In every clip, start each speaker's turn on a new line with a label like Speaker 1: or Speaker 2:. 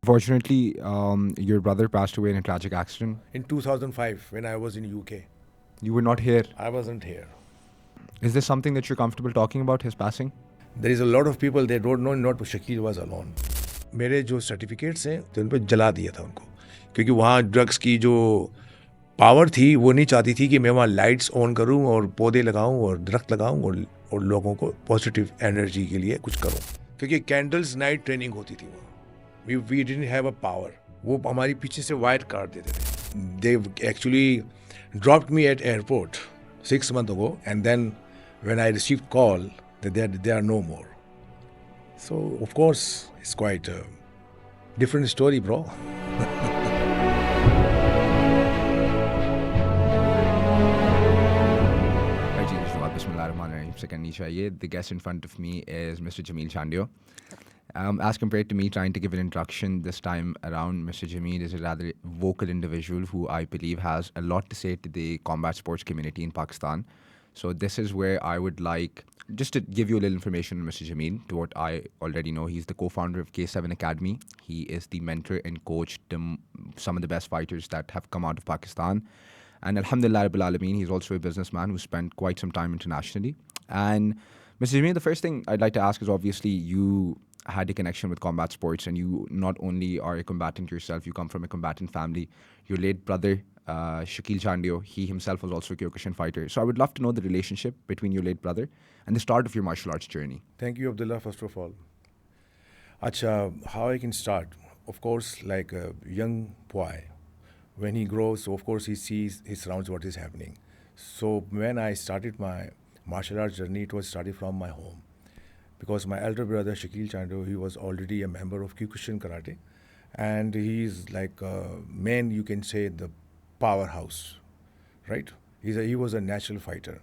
Speaker 1: Fortunately, your brother passed away in a tragic accident.
Speaker 2: In 2005, when I was in UK,
Speaker 1: You were not here.
Speaker 2: I wasn't here.
Speaker 1: Is this something that you're comfortable talking about, his passing?
Speaker 2: There is a lot of people, they don't know not Shakil was alone. मेरे जो certificates हैं तो उन पर जला दिया था उनको, क्योंकि वहाँ ड्रग्स की जो पावर थी वो नहीं चाहती थी कि मैं वहाँ लाइट्स ऑन करूँ और पौधे लगाऊँ और दरख्त लगाऊँ और लोगों को पॉजिटिव एनर्जी के लिए कुछ करूँ, क्योंकि कैंडल्स नाइट ट्रेनिंग होती थी वहाँ. We didn't have a power. वो हमारी पीछे से वायर काट देते थे. They actually dropped me at airport 6 months ago, and then when I received call that they are no more. So of course it's quite a different story, bro.
Speaker 1: The guest in front of me is Mr. Jameel Chandio. As compared to me trying to give an introduction this time around, Mr. Jameel is a rather vocal individual who I believe has a lot to say to the combat sports community in Pakistan. So this is where I would like just to give you a little information on Mr. Jameel, to what I already know. He's the co-founder of K7 Academy. He is the mentor and coach to some of the best fighters that have come out of Pakistan. And Alhamdulillah Rabbil Alameen, he's also a businessman who spent quite some time internationally. And Mr. Jameel, the first thing I'd like to ask is, obviously you had a connection with combat sports, and you not only are a combatant yourself, you come from a combatant family. Your late brother, Shakil Chandio, he himself was also a Kyokushin fighter. So I would love to know the relationship between your late brother and the start of your martial arts journey.
Speaker 2: Thank you, Abdullah, first of all. Acha, how I can start? Of course, like a young boy, when he grows, so of course he sees, he surrounds what is happening. So when I started my martial arts journey, it was started from my home. Because my elder brother, Shakil Chandio, he was already a member of Kyokushin Karate. And he's like a man, you can say, the powerhouse, right? He was a natural fighter.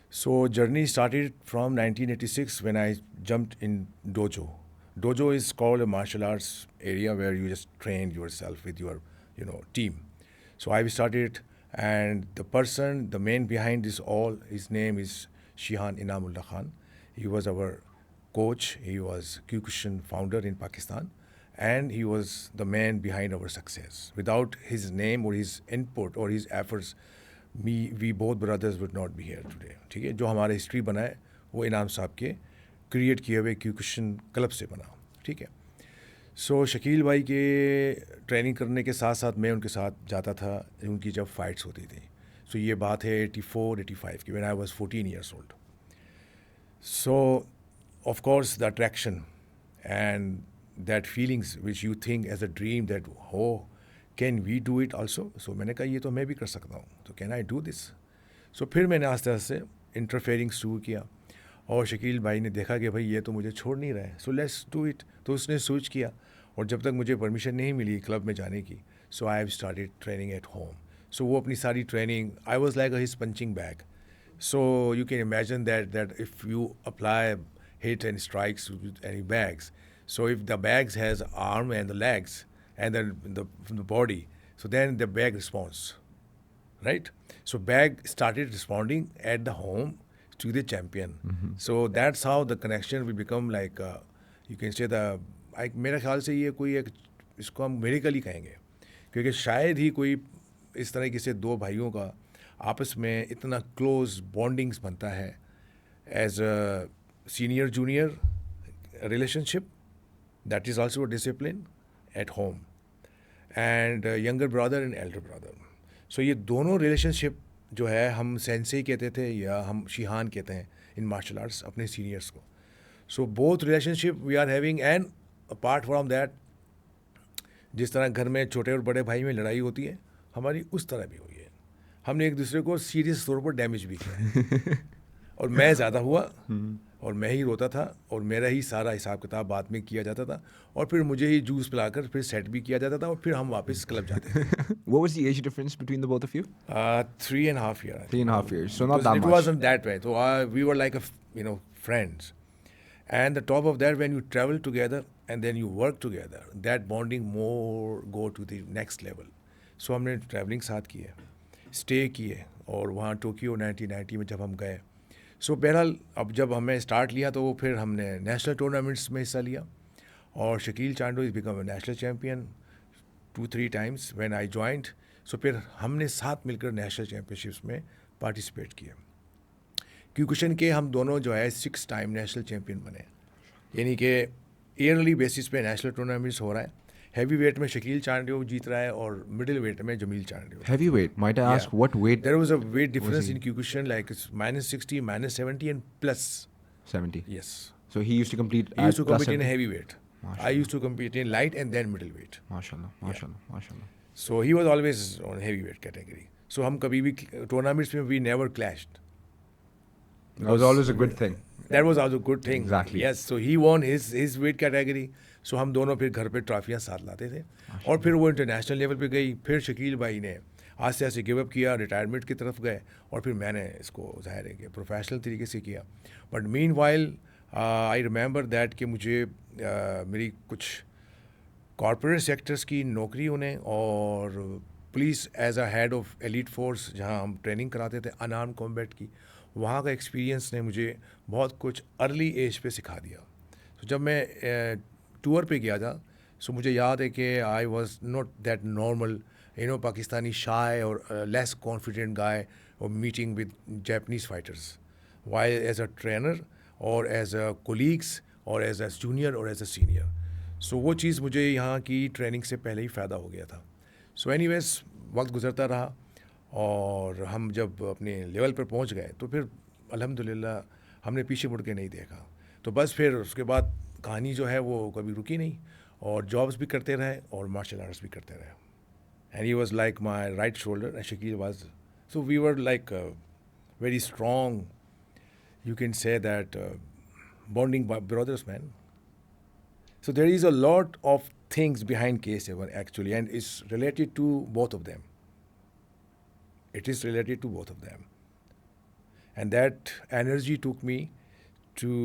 Speaker 2: So journey started from 1986 when I jumped in dojo. Dojo is called a martial arts area where you just train yourself with your, team. So I started, and the person, the man behind this all, his name is Shihan Inamullah Khan. He was our coach. He was Kyokushin founder in Pakistan, and he was the man behind our success. Without his name or his input or his efforts, we both brothers would not be here today. ठीक है, जो हमारा history बना है वो इनाम साहब के क्रिएट किए हुए क्योकुशन क्लब से बना. ठीक है. सो शकील भाई के ट्रेनिंग करने के साथ साथ मैं उनके साथ जाता था उनकी जब फाइट्स होती थी. सो ये बात है 84-85 की, when I was 14 years old. So of course the attraction and that feelings which you think as a dream that, oh, can we do it also? So मैंने कहा ये तो मैं भी कर सकता हूँ, तो can I do this? So फिर मैंने आस्ते आस्ते इंटरफेयरिंग शुरू किया, और शकील भाई ने देखा कि भाई ये तो मुझे छोड़ नहीं रहा है, सो लेट्स डू इट. तो उसने स्विच किया, और जब तक मुझे परमिशन नहीं मिली क्लब में जाने की, so I have started training at home. So वो अपनी सारी training, I was like his punching bag. So you can imagine that if you apply hit and strikes with any bags, so if the bags has arm and the legs and then the body, so then the bag responds, right? So bag started responding at the home to the champion. So that's how the connection will become like you can say the मेरे ख्याल से ये कोई एक इसको हम medical ही कहेंगे, क्योंकि शायद ही कोई इस तरह से दो भाइयों का आपस में इतना क्लोज बॉन्डिंग्स बनता है as a senior junior relationship. That is also a discipline at home, and younger brother and elder brother. So ये दोनों रिलेशनशिप जो है, हम सेंसेई कहते थे या हम शिहान कहते हैं इन मार्शल आर्ट्स अपने सीनियर्स को. So both relationship we are having, and apart from that, जिस तरह घर में छोटे और बड़े भाई में लड़ाई होती है, हमारी उस तरह भी हुई है. हमने एक दूसरे को सीरियस तौर पर डैमेज भी किया. और मैं ज़्यादा हुआ, और मैं ही रोता था, और मेरा ही सारा हिसाब किताब बाद में किया जाता था, और फिर मुझे ही जूस पिलाकर फिर सेट भी किया जाता था, और फिर हम वापस क्लब जाते थे.
Speaker 1: What was the age difference between the both of you?
Speaker 2: 3.5 years.
Speaker 1: 3.5 years, so not that
Speaker 2: It
Speaker 1: much.
Speaker 2: wasn't that way. So we were like friends. And the top of that, when you travel together and then you work together, that bonding more go to the next level. So हमने travelling साथ की है, stay किए, और वहाँ Tokyo 1990 में जब हम गए. सो बहरहाल अब जब हमें स्टार्ट लिया, तो फिर हमने नेशनल टूर्नामेंट्स में हिस्सा लिया, और Shakeel Chando is become a national champion 2-3 times when I joined. So फिर हमने साथ मिलकर नेशनल चैम्पियनशिप्स में पार्टिसिपेट किया. क्यूकुशन के हम दोनों जो है 6 टाइम नेशनल चैम्पियन बने, यानी कि ईयरली बेसिस पे नेशनल टूर्नामेंट्स हो रहा है. हैवी वेट में शकील चांडियो जीत रहा है और मिडिल वेट में Jameel Chandio.
Speaker 1: Heavyweight. Might I ask what weight
Speaker 2: There was a weight
Speaker 1: was
Speaker 2: difference
Speaker 1: he?
Speaker 2: in Kyokushin, like it's -60, -70, and plus.
Speaker 1: 70.
Speaker 2: Yes.
Speaker 1: So he used to compete
Speaker 2: He used to
Speaker 1: at plus
Speaker 2: compete in
Speaker 1: 70?
Speaker 2: heavyweight. I
Speaker 1: MashaAllah.
Speaker 2: used to compete in light and then middleweight.
Speaker 1: MashaAllah. MashaAllah. MashaAllah.
Speaker 2: So he was always on heavyweight category. So हम कभी भी tournaments में we never clashed.
Speaker 1: That was always a good thing.
Speaker 2: That was also a good thing.
Speaker 1: Exactly.
Speaker 2: Yes. So he won his weight category. So हम दोनों फिर घर पे ट्रॉफियाँ साथ लाते थे. और फिर वो इंटरनेशनल लेवल पे गई. फिर शकील भाई ने आस्ते आस्ते गिव अप किया, रिटायरमेंट की तरफ गए. और फिर मैंने इसको ज़ाहिर है कि प्रोफेशनल तरीके से किया. But mean while I remember that कि मुझे मेरी कुछ कॉरपोरेट सेक्टर्स की नौकरी उन्हें और police as a head of elite force जहाँ हम ट्रेनिंग कराते थे अनआर्म कॉम्बैट की, वहाँ का एक्सपीरियंस ने मुझे बहुत कुछ अर्ली एज पे सिखा दिया. तो जब मैं टूर पे गया था, सो मुझे याद है कि I was not that normal Pakistani shy और लेस कॉन्फिडेंट गाय और meeting with Japanese fighters why as a trainer और एज अ कोलीग्स और एज अ जूनियर और एज अ सीनियर. सो वो चीज़ मुझे यहाँ की ट्रेनिंग से पहले ही फ़ायदा हो गया था. सो एनीवेज वक्त गुजरता रहा और हम जब अपने लेवल पर पहुँच गए तो फिर अल्हम्दुलिल्लाह हमने पीछे मुड़ के नहीं देखा. तो बस फिर उसके बाद कहानी जो है वो कभी रुकी नहीं और जॉब्स भी करते रहे और मार्शल आर्ट्स भी करते रहे. And he was like my right shoulder and Shakeel was, so we were like very strong, you can say that bonding brothers, man. So there is a lot of things behind K7 actually, and it's related to both of them. It is related to both of them, and that energy took me to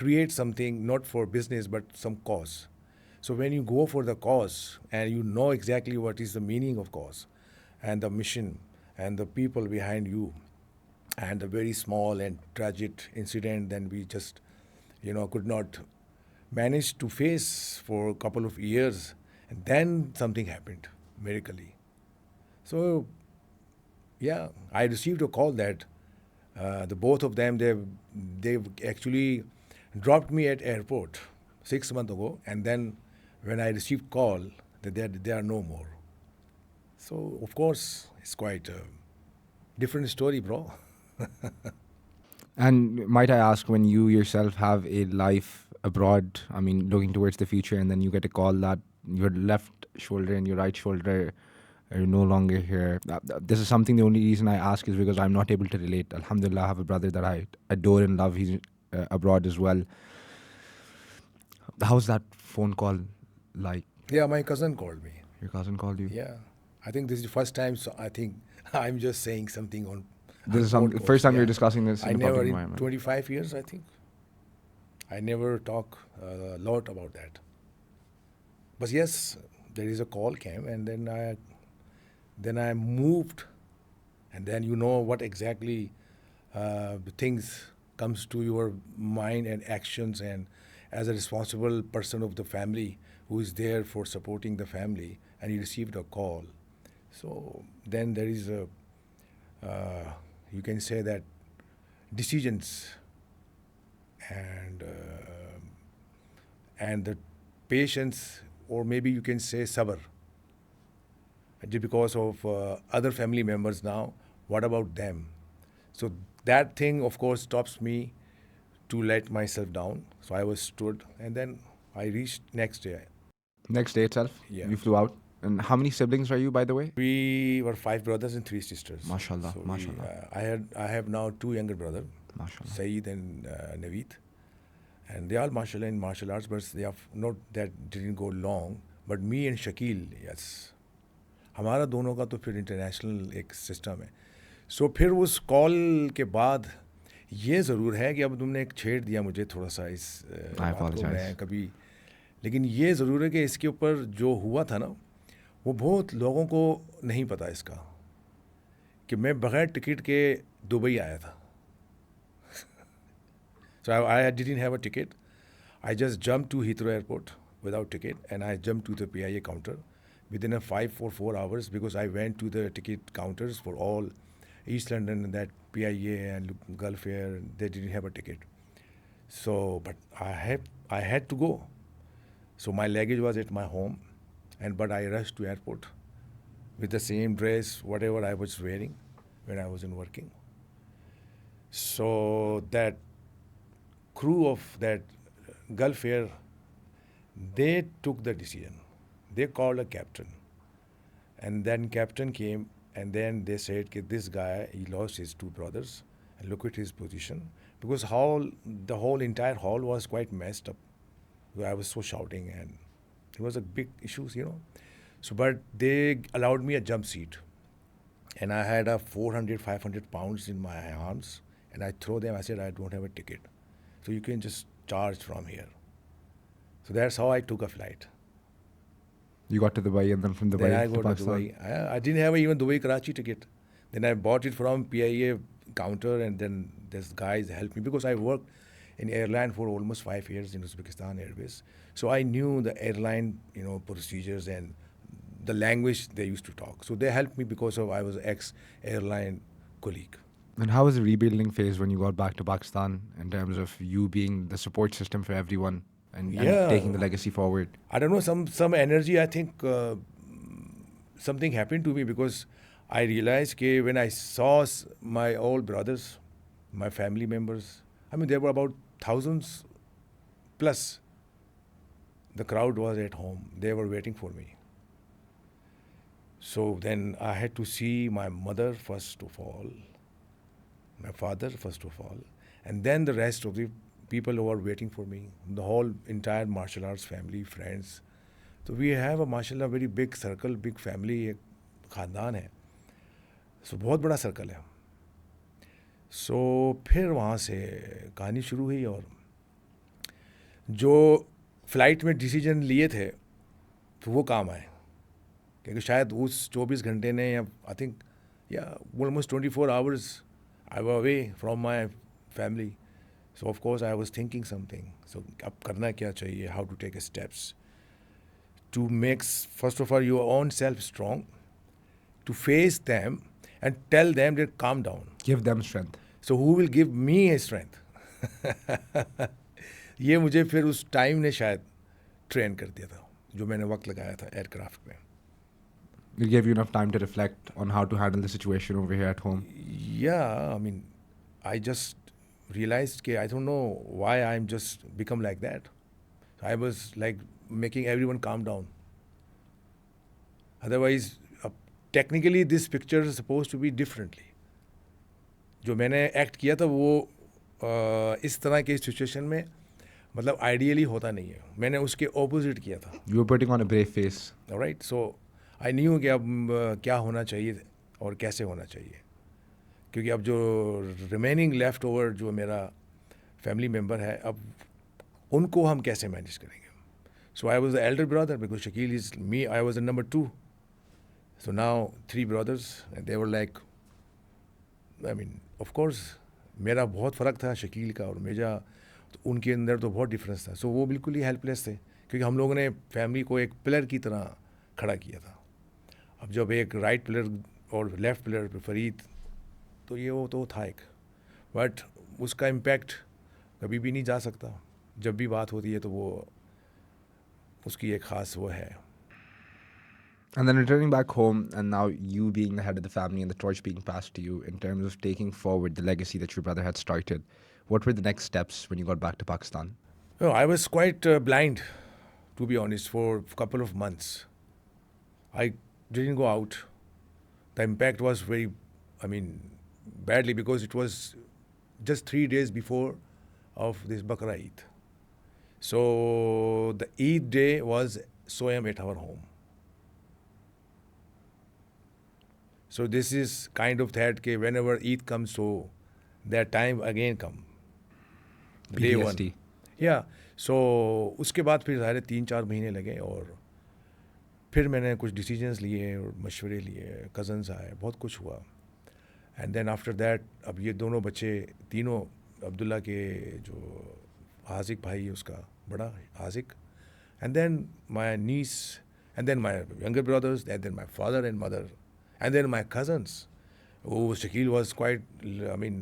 Speaker 2: create something not for business but some cause. So when you go for the cause and you know exactly what is the meaning of cause and the mission and the people behind you, and a very small and tragic incident then we just could not manage to face for a couple of years, and then something happened miraculously. So yeah, I received a call that the both of them they've actually dropped me at airport 6 months ago, and then when I received call that they are no more. So of course it's quite a different story, bro.
Speaker 1: And might I ask, when you yourself have a life abroad, I mean, looking towards the future, and then you get a call that your left shoulder and your right shoulder are no longer here. This is something, the only reason I ask is because I'm not able to relate. Alhamdulillah, I have a brother that I adore and love. He's abroad as well. How's that phone call like?
Speaker 2: Yeah, my cousin called me.
Speaker 1: Your cousin called you?
Speaker 2: Yeah, I think this is the first time, so I think I'm just saying something on.
Speaker 1: This is the first time you're discussing this in a public environment.
Speaker 2: 25 years, I think. I never talk a lot about that. But yes, there is a call came, and then I moved, and then you know what exactly the things comes to your mind and actions, and as a responsible person of the family who is there for supporting the family, and you received a call. So then there is a you can say that decisions and the patience, or maybe you can say sabr, because of other family members now. What about them? So that thing of course stops me to let myself down. So I was stood, and then I reached next day.
Speaker 1: Next day itself?
Speaker 2: Yeah.
Speaker 1: You flew out? And how many siblings are you, by the way?
Speaker 2: We were 5 brothers and 3 sisters.
Speaker 1: MashaAllah,
Speaker 2: So
Speaker 1: MashaAllah.
Speaker 2: I have now 2 younger brothers,
Speaker 1: MashaAllah.
Speaker 2: Saeed and Naveed. And they are mashallah in martial arts, but they have not that didn't go long. But me and Shakil, yes. हमारा दोनों का तो फिर international एक system है. सो फिर उस call के बाद ये ज़रूर है कि अब तुमने एक छेड़ दिया मुझे थोड़ा सा इस बात को, मैं कभी, लेकिन ये ज़रूर है कि इसके ऊपर जो हुआ था ना, वो बहुत लोगों को नहीं पता इसका, कि मैं बग़ैर टिकट के दुबई आया था. So I didn't have a ticket. I just jumped to Heathrow Airport without ticket, and I jumped to the PIA counter within a 4 hours, because I went to the ticket counters for all East London and that PIA and Gulf Air. They didn't have a ticket. So, but I had to go. So my luggage was at my home, but I rushed to airport with the same dress, whatever I was wearing when I wasn't working. So that crew of that Gulf Air, they took the decision. They called a captain, and then captain came, and then they said, this guy, he lost his two brothers, and look at his position, because the whole entire hall was quite messed up. I was so shouting, and it was a big issue. So, but they allowed me a jump seat, and I had a 400, 500 pounds in my arms, and I throw them. I said, I don't have a ticket, so you can just charge from here. So that's how I took a flight.
Speaker 1: You got to Dubai, and then from Dubai
Speaker 2: Then I
Speaker 1: to
Speaker 2: got to
Speaker 1: Pakistan.
Speaker 2: Dubai. I didn't have even Dubai Karachi ticket. Then I bought it from PIA counter, and then this guys helped me, because I worked in airline for almost 5 years in Uzbekistan Airways. So I knew the airline, procedures and the language they used to talk. So they helped me because I was ex-airline colleague.
Speaker 1: And how was the rebuilding phase when you got back to Pakistan, in terms of you being the support system for everyone and
Speaker 2: Yeah.
Speaker 1: taking the legacy forward?
Speaker 2: I don't know, some energy, I think something happened to me, because I realized when I saw my old brothers, my family members, there were about thousands plus. The crowd was at home. They were waiting for me. So then I had to see my mother first of all, my father first of all, and then the rest of the people who were waiting for me, the whole entire martial arts family, friends. So we have a mashallah very big circle, big family, एक खानदान है. So बहुत बड़ा circle है. सो फिर वहाँ से कहानी शुरू हुई, और जो फ़्लाइट में डिसीजन लिए थे तो वो काम आए, क्योंकि शायद उस 24 घंटे ने, या I think almost 24 hours I were away from my family. So of course I was thinking something. So अब करना क्या चाहिए, how to take steps to makes first of all your own self strong, to face them and tell them to calm down.
Speaker 1: Give them strength.
Speaker 2: So who will give me a strength? ये मुझे फिर उस time ने शायद train कर दिया था, जो मैंने वक्त लगाया था एयरक्राफ्ट में.
Speaker 1: It gave you enough time to reflect on how to handle the situation over here at home.
Speaker 2: Yeah, I just realized that I don't know why I'm just become like that. I was like making everyone calm down. Otherwise, technically this picture is supposed to be differently. जो मैंने act किया था वो इस तरह के situation में मतलब आइडियली होता नहीं है. मैंने उसके ऑपोजिट किया था.
Speaker 1: You were putting on a brave face.
Speaker 2: Right. So I knew कि अब क्या होना चाहिए और कैसे होना चाहिए, क्योंकि अब जो रिमेनिंग लेफ्ट ओवर जो मेरा फैमिली मेम्बर है, अब उनको हम कैसे मैनेज करेंगे. So I was the elder brother, because Shakeel is me, I was the number 2. So now 3 brothers, and they were like, of course, मेरा बहुत फ़र्क था शकील का और मेरा, तो उनके अंदर तो बहुत डिफरेंस था. सो वो बिल्कुल ही हेल्पलेस थे, क्योंकि हम लोगों ने फैमिली को एक पिलर की तरह खड़ा किया था. अब जब एक राइट पिलर और लेफ़्ट पिलर पे फरीद, तो ये वो तो था एक, बट उसका इम्पैक्ट कभी भी नहीं जा सकता. जब भी बात होती है तो वो उसकी एक ख़ास वो है.
Speaker 1: And then returning back home, and now you being the head of the family and the torch being passed to you in terms of taking forward the legacy that your brother had started, what were the next steps when you got back to Pakistan?
Speaker 2: No, I was quite blind, to be honest, for a couple of months. I didn't go out. The impact was very, badly, because it was just 3 days before of this Bakra Eid. So the Eid day was Soyam at our home. So this is kind of that कि whenever Eid comes, so that time again come. Day one.
Speaker 1: PTSD.
Speaker 2: Yeah. So उसके बाद फिर सारे 3-4 महीने लगे, और फिर मैंने कुछ डिसीजंस लिए और मशवरे लिए, कज़न्स आए, बहुत कुछ हुआ. एंड देन आफ्टर दैट अब ये दोनों बच्चे तीनों, अब्दुल्ला के जो हाजिक भाई है उसका, बड़ा आजिक, and then my niece, and then my younger brothers, and then my father and mother, and then my cousins. Oh, Shakil was quite, I mean,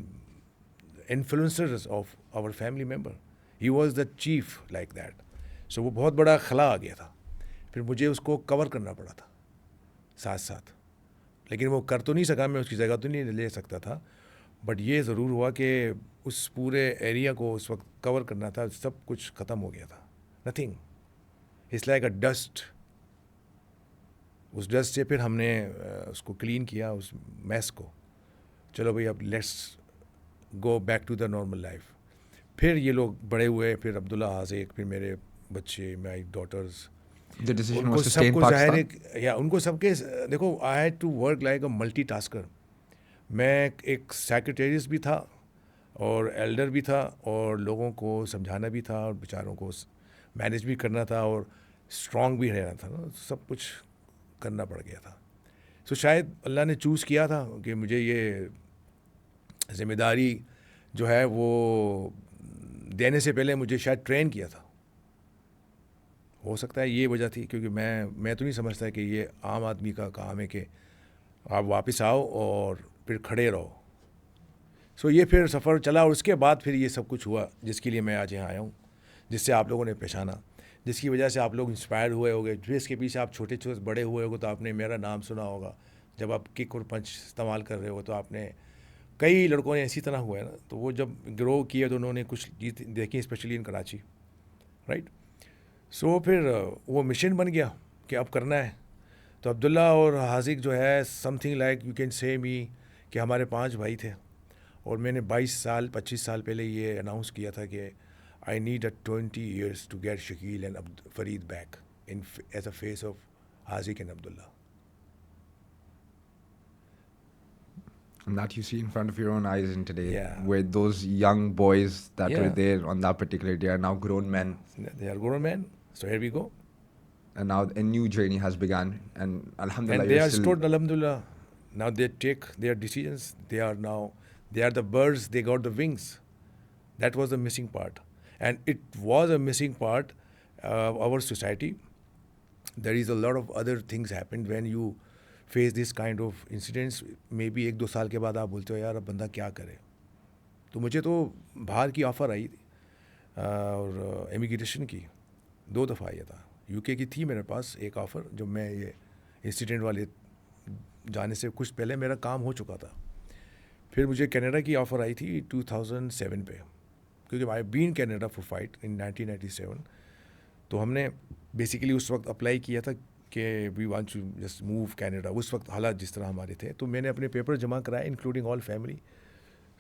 Speaker 2: influencers of our family member. He was the chief like that. So वो बहुत बड़ा खला आ गया था. फिर मुझे उसको cover करना पड़ा था साथ साथ, लेकिन वो कर तो नहीं सका, मैं उसकी जगह तो नहीं ले सकता था, बट ये ज़रूर हुआ कि उस पूरे एरिया को उस वक्त कवर करना था. सब कुछ ख़त्म हो गया था. Nothing, it's like a dust. उस डस्ट से फिर हमने उसको क्लीन किया, उस मैस को. चलो भाई अब let's go back to the normal life. फिर ये लोग बड़े हुए, फिर अब्दुल्ला, आज़िक, फिर मेरे बच्चे, माई डॉटर्स.
Speaker 1: The decision
Speaker 2: उनको
Speaker 1: was to stay in
Speaker 2: सबको जाहिर
Speaker 1: Pakistan.
Speaker 2: है, या उनको सबके, देखो, I had to work like a multi tasker. मैं एक सेक्रेटरीज भी था और एल्डर भी था, और लोगों को समझाना भी था, और बेचारों को मैनेज भी करना था, और स्ट्रांग भी रहना था ना. सब कुछ करना पड़ गया था. सो शायद अल्लाह ने चूज़ किया था कि मुझे ये ज़िम्मेदारी जो है वो देने से पहले मुझे शायद ट्रेन किया था. हो सकता है ये वजह थी, क्योंकि मैं तो नहीं समझता कि ये आम आदमी का काम है कि आप वापस आओ और फिर खड़े रहो. सो ये फिर सफ़र चला, और उसके बाद फिर ये सब कुछ हुआ जिसके लिए मैं आज यहाँ आया हूँ, जिससे आप लोगों ने पहचाना, जिसकी वजह से आप लोग इंस्पायर हुए होगे, जिसके पीछे आप छोटे छोटे बड़े हुए होगे, तो आपने मेरा नाम सुना होगा. जब आप किक और पंच इस्तेमाल कर रहे हो तो आपने, कई लड़कों ने इसी तरह हुआ है ना, तो वो जब ग्रो किए तो उन्होंने कुछ जीत देखी, स्पेशली इन कराची, राइट. सो फिर वो मिशन बन गया कि अब करना है. तो अब्दुल्ला और हाजिक जो है, समथिंग लाइक यू कैन से मी, कि हमारे 5 भाई थे, और मैंने 25 साल पहले ये अनाउंस किया था कि I need 20 years to get Shakeel and Farid back in as a face of Haziq and Abdullah.
Speaker 1: And that you see in front of your own eyes in today,
Speaker 2: Yeah.
Speaker 1: where those young boys that were
Speaker 2: Yeah.
Speaker 1: there on that particular day are now grown men,
Speaker 2: They are grown men. So here we go.
Speaker 1: and now a new journey has begun. And alhamdulillah,
Speaker 2: And they
Speaker 1: you're
Speaker 2: are
Speaker 1: still.
Speaker 2: stood, alhamdulillah. Now they take their decisions. They are the birds, they got the wings. That was the missing part. And it was a missing part of our society. There is a lot of other things happened when you face this kind of incidents. Maybe 1-2 साल के बाद आप बोलते हो यार अब बंदा क्या करे. तो मुझे तो बाहर की ऑफ़र आई थी, और इमिग्रेशन की 2 दफ़ा आया था. यूके की थी मेरे पास एक ऑफ़र, जब मैं ये इंसिडेंट वाले जाने से कुछ पहले मेरा काम हो चुका था. फिर मुझे कनाडा की ऑफ़र आई थी 2007 पे, क्योंकि I been Canada for fight in 1997. तो हमने बेसिकली उस वक्त अप्लाई किया था कि we want to just move Canada. उस वक्त हालात जिस तरह हमारे थे, तो मैंने अपने पेपर जमा कराए इंक्लूडिंग ऑल फैमिली.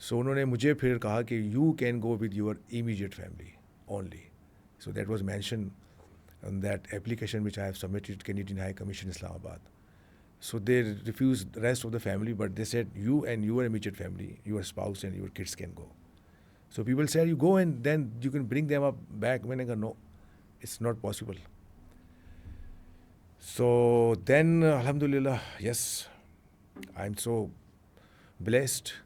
Speaker 2: सो उन्होंने मुझे फिर कहा कि you can go with your immediate family only. So that was mention on that application which I have submitted Canadian High Commission Islamabad. So they refused the rest of the family, but they said you and your immediate family, your spouse and your kids can go. So people said you go and then you can bring them up back. When I go, no, it's not possible. So then alhamdulillah, yes, I'm so blessed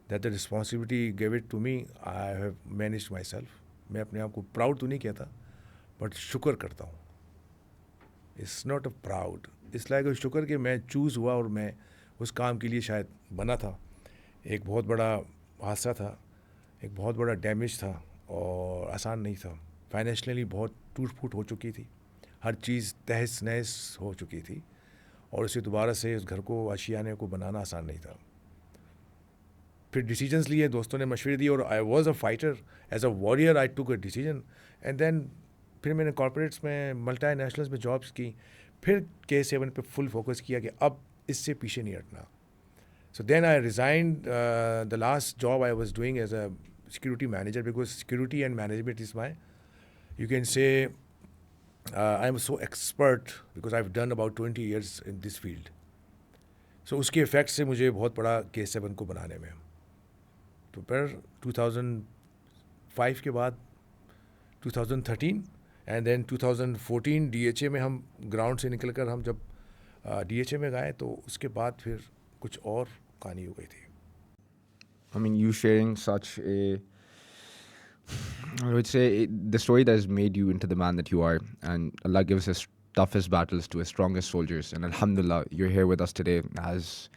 Speaker 2: that the responsibility gave it to me. I have managed myself. मैं अपने आप को proud तो नहीं कहता, but शुक्र करता हूँ. It's not a proud, it's like अ शुक्र कि मैं चूज़ हुआ और मैं उस काम के लिए शायद बना था. एक बहुत बड़ा हादसा था, एक बहुत बड़ा डैमेज था, और आसान नहीं था. फाइनेंशियली बहुत टूट फूट हो चुकी थी, हर चीज़ तहस नहस हो चुकी थी, और उसे दोबारा से उस घर को आशियाने को बनाना आसान नहीं था. फिर डिसीजंस लिए, दोस्तों ने मशवरे दिए, और I was a fighter as a warrior. I took a decision, and then फिर मैंने कॉर्पोरेट्स में, मल्टी नेशनल्स में जॉब्स की. फिर K7 पे फुल फोकस किया कि अब इससे पीछे नहीं हटना. So then I resigned the last job I was doing as a security manager, because security and management is my, you can say, I am so expert because I have done about 20 years in this field. So उसके effect से मुझे बहुत बड़ा K7 को बनाने में. तो फिर 2005 के बाद 2013 एंड देन 2014 DHA में हम ग्राउंड से निकल कर हम जब DHA में गए, तो उसके बाद फिर कुछ और कहानी हो गई थी.
Speaker 1: I mean, you sharing such a I would say the story that has made you into the man that you are, and Allah gives us toughest battles to his strongest soldiers. And Alhamdulillah, you're here with us today as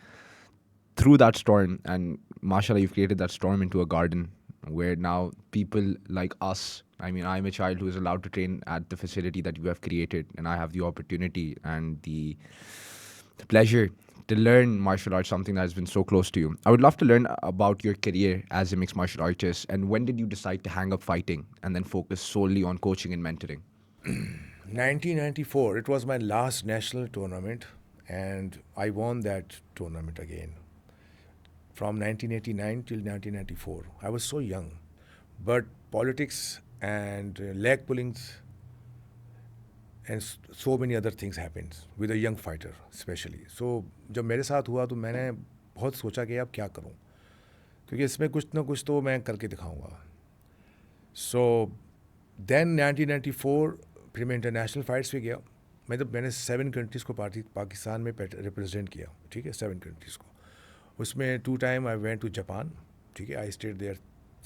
Speaker 1: through that storm, and mashallah, you've created that storm into a garden where now people like us, I mean, I'm a child who is allowed to train at the facility that you have created, and I have the opportunity and the pleasure to learn martial arts, something that has been so close to you. I would love to learn about your career as a mixed martial artist, and when did you decide to hang up fighting and then focus solely on coaching and mentoring?
Speaker 2: 1994, it was my last national tournament, and I won that tournament again. From 1989 till 1994, I was so young, but politics and leg pullings and so many other things happened with a young fighter especially. So जब मेरे साथ हुआ तो मैंने बहुत सोचा कि अब क्या करूं, क्योंकि इसमें कुछ ना कुछ तो मैं करके दिखाऊंगा. सो देन 1994 फिर मैं इंटरनेशनल फाइट्स पे गया. मतलब मैंने 7 कंट्रीज़ को पाकिस्तान में रिप्रेजेंट किया, ठीक है, 7 कंट्रीज़ को. उसमें 2 time I went to Japan, ठीक है. I stayed there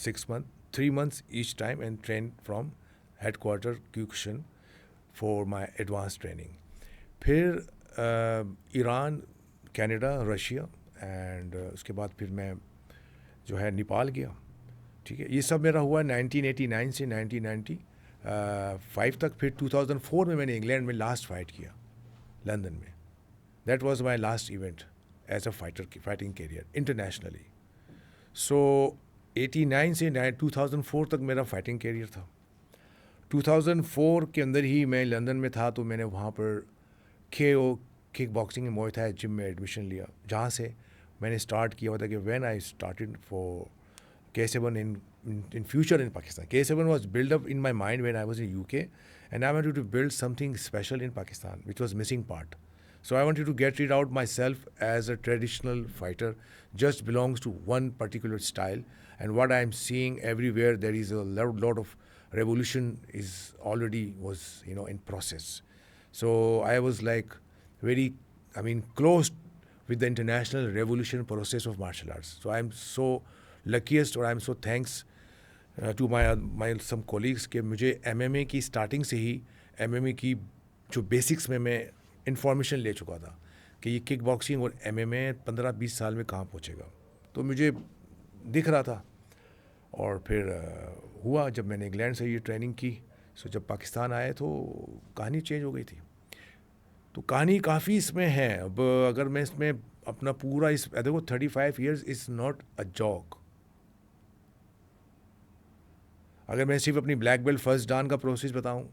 Speaker 2: 6 month, 3 months each time and train from head quarter Kyushu for my advance training. फिर ईरान, कनाडा, रशिया एंड उसके बाद फिर मैं जो है नेपाल गया, ठीक है. ये सब मेरा हुआ 1989 से 1995 तक. फिर 2004 में मैंने इंग्लैंड में लास्ट फाइट किया लंदन में. That was my last event as a fighter, fighting career internationally. So 89 से 2004 तक मेरा फाइटिंग करियर था. 2004 के अंदर ही मैं लंदन में था, तो मैंने वहाँ पर KO किक बॉक्सिंग में मोए था जिम में एडमिशन लिया, जहाँ से मैंने स्टार्ट किया होता कि when I started for K7 in future in Pakistan. K7 was built up in my mind when I was in UK, and I wanted to build something special in Pakistan, which was missing part. So I wanted to get rid out myself as a traditional fighter, just belongs to one particular style. And what I'm seeing everywhere, there is a lot of revolution is already was in process. So I was like very, I mean, close with the international revolution process of martial arts. So I'm so luckiest, or I'm so thanks to my some colleagues कि मुझे MMA की starting से ही MMA की जो basics में मैं information ले चुका था कि ये किक बॉक्सिंग और MMA 15-20 साल में कहाँ पहुँचेगा. तो मुझे दिख रहा था. और फिर हुआ जब मैंने इंग्लैंड से ये ट्रेनिंग की. सो जब पाकिस्तान आए तो कहानी चेंज हो गई थी. तो कहानी काफ़ी इसमें है. अब अगर मैं इसमें अपना पूरा इस देखो 35 years is not a joke. अगर मैं सिर्फ अपनी ब्लैक बेल्ट फर्स्ट डान का प्रोसेस बताऊं,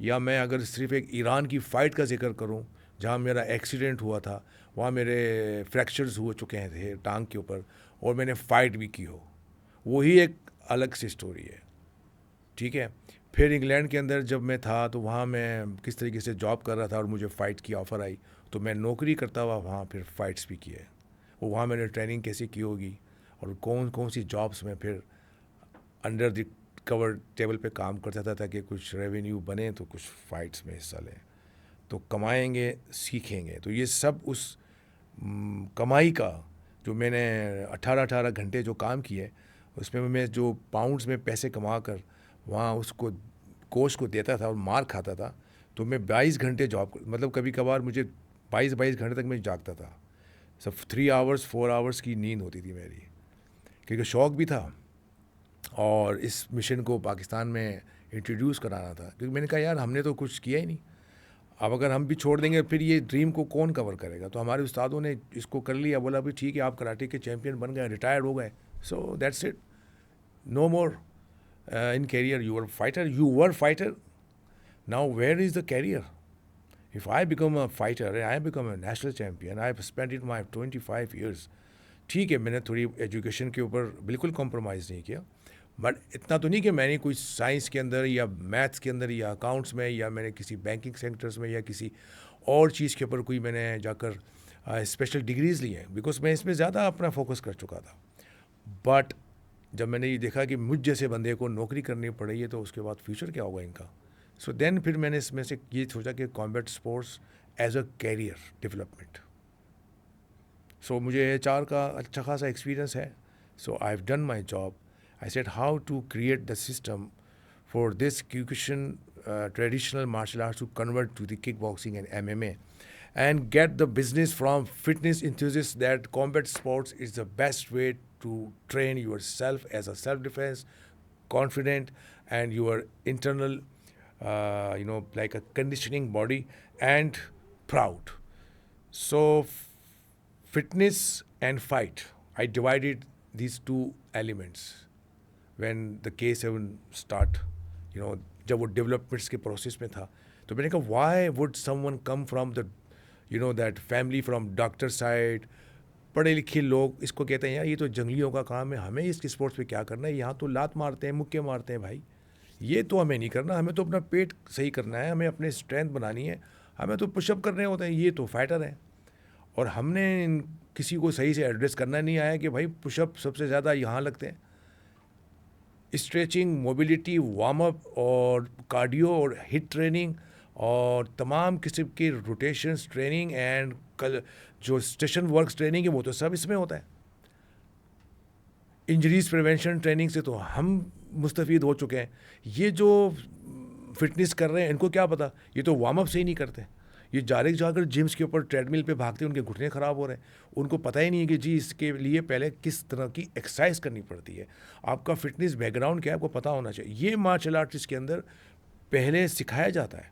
Speaker 2: या मैं अगर सिर्फ एक ईरान की फ़ाइट का जिक्र करूं जहां मेरा एक्सीडेंट हुआ था, वहां मेरे फ्रैक्चर्स हो चुके थे टांग के ऊपर, और मैंने फ़ाइट भी की हो, वही एक अलग सी स्टोरी है, ठीक है. फिर इंग्लैंड के अंदर जब मैं था तो वहाँ मैं किस तरीके से जॉब कर रहा था और मुझे फ़ाइट की ऑफ़र आई, तो मैं नौकरी करता हुआ वहाँ फिर फ़ाइट्स भी किए. वो वहाँ मैंने ट्रेनिंग कैसे की होगी, और कौन कौन सी जॉब्स में फिर अंडर द कवर टेबल पे काम करता था ताकि कुछ रेवेन्यू बने तो कुछ फ़ाइट्स में हिस्सा लें, तो कमाएंगे, सीखेंगे. तो ये सब उस कमाई का जो मैंने 18 घंटे जो काम किए, उसमें मैं जो पाउंड्स में पैसे कमा कर वहाँ उसको कोच को देता था और मार खाता था. तो मैं 22 घंटे जॉब, मतलब कभी कभार मुझे 22 घंटे तक मैं जागता था. सब 3 आवर्स 4 आवर्स की नींद होती थी मेरी, क्योंकि शौक़ भी था और इस मिशन को पाकिस्तान में इंट्रोड्यूस कराना था. क्योंकि मैंने कहा यार हमने तो कुछ किया ही नहीं, अब अगर हम भी छोड़ देंगे फिर ये ड्रीम को कौन कवर करेगा. तो हमारे उस्तादों ने इसको कर लिया, बोला भी ठीक है आप कराटे के चैम्पियन बन गए, रिटायर्ड हो गए, so that's it, no more in career. You were fighter, now where is the career. If I become a fighter, I become a national champion, I have spend it my 25 years. ठीक है, मैंने थोड़ी education के ऊपर बिल्कुल compromise नहीं किया, but इतना तो नहीं कि मैंने कोई साइंस के अंदर या मैथ्स के अंदर या अकाउंट्स में या मैंने किसी बैंकिंग सेक्टर्स में या किसी और चीज़ के ऊपर कोई मैंने जाकर स्पेशल डिग्रीज़ ली हैं, बिकॉज मैं इसमें ज़्यादा अपना फोकस कर चुका था. बट जब मैंने ये देखा कि मुझ जैसे बंदे को नौकरी करनी पड़ रही है तो उसके बाद फ्यूचर क्या होगा इनका. सो देन फिर मैंने इसमें से ये सोचा कि combat sports as a career development. So मुझे HR का अच्छा खासा एक्सपीरियंस है. So I have done my job. I said, how to create the system for this Kyokushin traditional martial arts to convert to the kickboxing and MMA and get the business from fitness enthusiasts that combat sports is the best way to train yourself as a self-defense, confident, and your internal, like a conditioning body and proud. So, fitness and fight, I divided these two elements when the K7 start, जब वो developments के process में था तो मैंने कहा why would someone come from the that family from doctor side, पढ़े लिखे लोग इसको कहते हैं यार ये तो जंगलियों का काम है, हमें इसके स्पोर्ट्स पे क्या करना है, यहाँ तो लात मारते हैं, मुक्के मारते हैं भाई, ये तो हमें नहीं करना, हमें तो अपना पेट सही करना है, हमें अपने स्ट्रेंथ बनानी है, हमें तो पुशअप करने होते हैं, ये तो फाइटर है। और हमने किसी को सही से एड्रेस करना नहीं आया कि भाई पुशअप सबसे ज़्यादा यहाँ लगते हैं, स्ट्रेचिंग, मोबिलिटी, वार्म अप और कार्डियो और हिट ट्रेनिंग और तमाम किस्म की रोटेशंस ट्रेनिंग एंड जो स्टेशन वर्क्स ट्रेनिंग है वो तो सब इसमें होता है। इंजरीज प्रिवेंशन ट्रेनिंग से तो हम मुस्तफ़ीद हो चुके हैं, ये जो फिटनेस कर रहे हैं इनको क्या पता, ये तो वार्म अप से ही नहीं करते, ये जाकर जिम्स के ऊपर ट्रेडमिल पे भागते हैं, उनके घुटने ख़राब हो रहे हैं, उनको पता ही नहीं है कि जी इसके लिए पहले किस तरह की एक्सरसाइज करनी पड़ती है, आपका फिटनेस बैकग्राउंड क्या है आपको पता होना चाहिए। ये मार्शल आर्टिस्ट के अंदर पहले सिखाया जाता है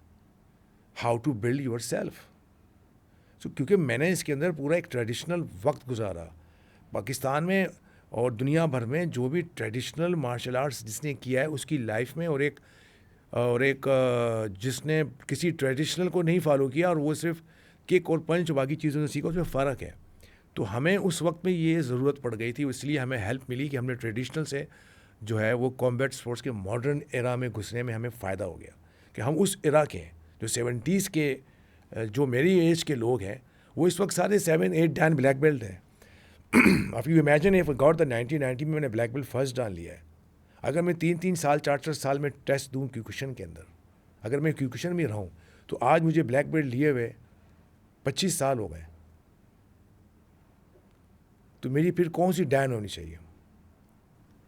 Speaker 2: how to build yourself. So क्योंकि मैंने इसके अंदर पूरा एक ट्रेडिशनल वक्त गुजारा पाकिस्तान में और दुनिया भर में, जो भी ट्रेडिशनल मार्शल आर्ट्स जिसने किया है उसकी लाइफ में, और एक जिसने किसी ट्रेडिशनल को नहीं फॉलो किया और वो सिर्फ किक और पंच बाकी चीज़ों से सीखा, उसमें फ़र्क है। तो हमें उस वक्त में ये ज़रूरत पड़ गई थी, इसलिए हमें हेल्प मिली कि हमने ट्रेडिशनल से जो है वो कॉम्बैट स्पोर्ट्स के मॉडर्न एरा में घुसने में हमें फ़ायदा हो गया कि हम उस एरा के हैं जो 70s के, जो मेरी एज के लोग हैं वो इस वक्त सारे 7-8 डैन ब्लैक बेल्ट हैं। अब you imagine if got the 1990 में मैंने ब्लैक बेल्ट फर्स्ट डाल लिया है, अगर मैं 3-3 साल 4-4 साल में टेस्ट दूँ क्यूकुशन के अंदर, अगर मैं क्यूकुशन में रहूँ तो आज मुझे ब्लैक बेल्ट लिए हुए 25 साल हो गए, तो मेरी फिर कौन सी डैन होनी चाहिए?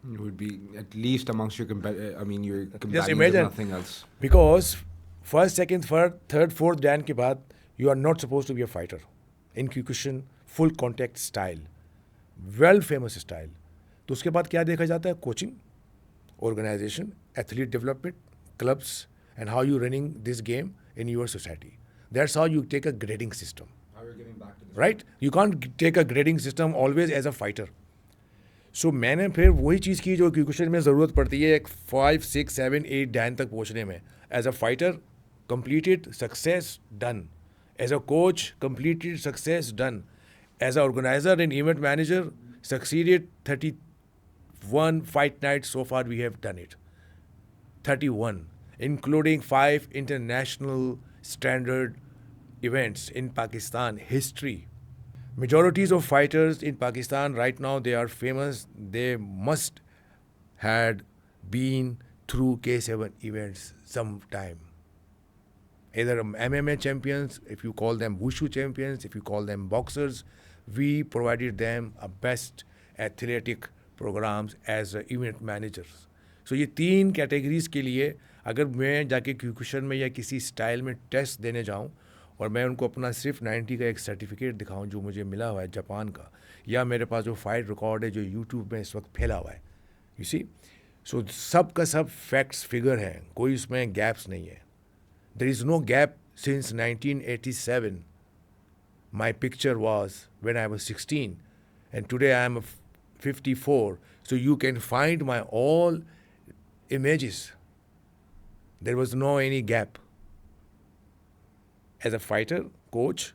Speaker 1: You would be at least amongst your your
Speaker 2: Just
Speaker 1: companions if
Speaker 2: imagine,
Speaker 1: nothing else.
Speaker 2: because first, second, third, fourth Dan के बाद you are not supposed to be a fighter in Kyokushin, full contact style, world famous style। तो उसके बाद क्या देखा जाता है? Coaching, organization, athlete development, clubs, and how you running this game in your society. That's how you take a grading system.
Speaker 1: How you're getting back to this.
Speaker 2: Right? You can't take a grading system always as a fighter. So मैंने फिर वही चीज़ की जो क्यूकुशन में ज़रूरत पड़ती है एक 5, 6, 7, 8 डैन तक पहुँचने में। As a fighter, completed, success, done. As a coach, completed, success, done. As an organizer and event manager, succeeded 31 fight nights so far we have done it. 31, including 5 international standard events in Pakistan history. Majorities of fighters in Pakistan right now, they are famous. They must had been through K7 events sometime. Either MMA champions, if you call them Wushu champions, if you call them boxers, we provided them a best athletic programs as event managers. So ये 3 categories के लिए अगर मैं जाके क्यूकुशन में या किसी style में टेस्ट देने जाऊँ और मैं उनको अपना सिर्फ 90 का एक सर्टिफिकेट दिखाऊं जो मुझे मिला हुआ है जापान का, या मेरे पास जो फाइट रिकॉर्ड है जो यूट्यूब में इस वक्त फैला हुआ है, यू सी, सो सब का सब फैक्ट्स फिगर हैं, कोई उसमें गैप्स नहीं है। There is no gap since 1987 my picture was when I was 16 and today I am 54, so you can find my all images. There was no any gap. As a fighter, coach,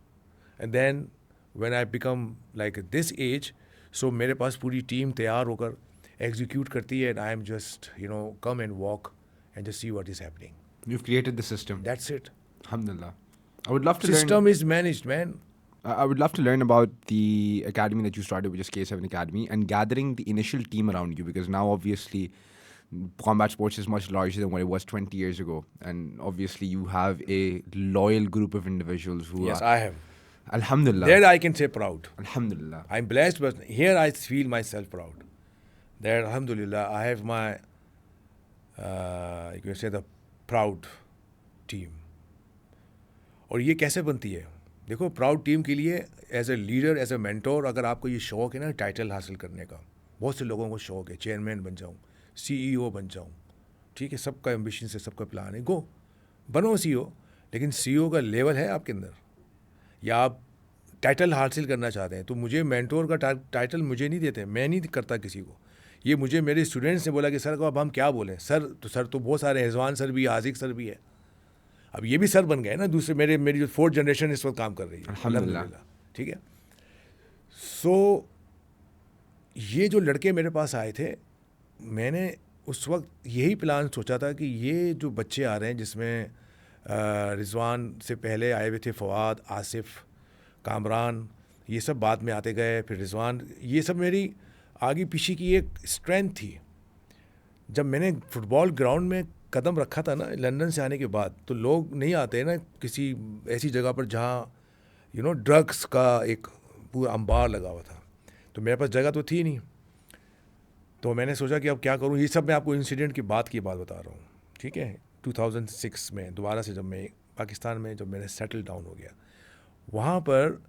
Speaker 2: and then when I become like this age, so मेरे पास पूरी team तैयार होकर execute करती है, and I am just come and walk and just see what is happening.
Speaker 1: You've created the system.
Speaker 2: That's it.
Speaker 1: Alhamdulillah. I would love to
Speaker 2: System
Speaker 1: learn.
Speaker 2: is managed, man.
Speaker 1: I would love to learn about the academy that you started, which is K7 Academy, and gathering the initial team around you, because now obviously combat sports is much larger than what it was 20 years ago, and obviously you have a loyal group of individuals who
Speaker 2: Yes,
Speaker 1: are,
Speaker 2: I have.
Speaker 1: Alhamdulillah.
Speaker 2: There I can say proud.
Speaker 1: Alhamdulillah.
Speaker 2: I'm blessed, but here I feel myself proud. that alhamdulillah I have my you can say the proud team. और ये कैसे बनती है? देखो, proud team के लिए as a leader, as a mentor, अगर आपको ये शौक है ना टाइटल हासिल करने का, बहुत से लोगों को शौक है चेयरमैन बन जाऊँ, CEO बन जाऊँ, ठीक है, सबका एम्बिशन से, सबका प्लान है, गो बनो CEO, लेकिन CEO का लेवल है आपके अंदर, या आप टाइटल हासिल करना चाहते हैं, तो मुझे मेंटोर का टाइटल मुझे नहीं देते, मैं नहीं करता किसी को, ये मुझे मेरे स्टूडेंट्स ने बोला कि सर को अब हम क्या बोलें, सर तो बहुत सारे, रिजवान सर भी, आजिक सर भी है, अब ये भी सर बन गए ना, दूसरे मेरी जो 4th जनरेशन इस वक्त काम कर रही है
Speaker 1: अल्हम्दुलिल्लाह।
Speaker 2: ठीक है। सो ये जो लड़के मेरे पास आए थे, मैंने उस वक्त यही प्लान सोचा था कि ये जो बच्चे आ रहे हैं, जिसमें रिजवान से पहले आए हुए थे फवाद, आसिफ, कामरान, ये सब बाद में आते गए, फिर रिजवान, ये सब मेरी आगे पीछे की एक स्ट्रेंथ थी। जब मैंने फुटबॉल ग्राउंड में कदम रखा था ना लंदन से आने के बाद, तो लोग नहीं आते ना किसी ऐसी जगह पर जहाँ ड्रग्स का एक पूरा अंबार लगा हुआ था, तो मेरे पास जगह तो थी नहीं, तो मैंने सोचा कि अब क्या करूँ। ये सब मैं आपको इंसिडेंट की बात बता रहा हूँ, ठीक है। 2006 में दोबारा से जब मैं पाकिस्तान में, जब मैंने सेटल डाउन हो गया, वहाँ पर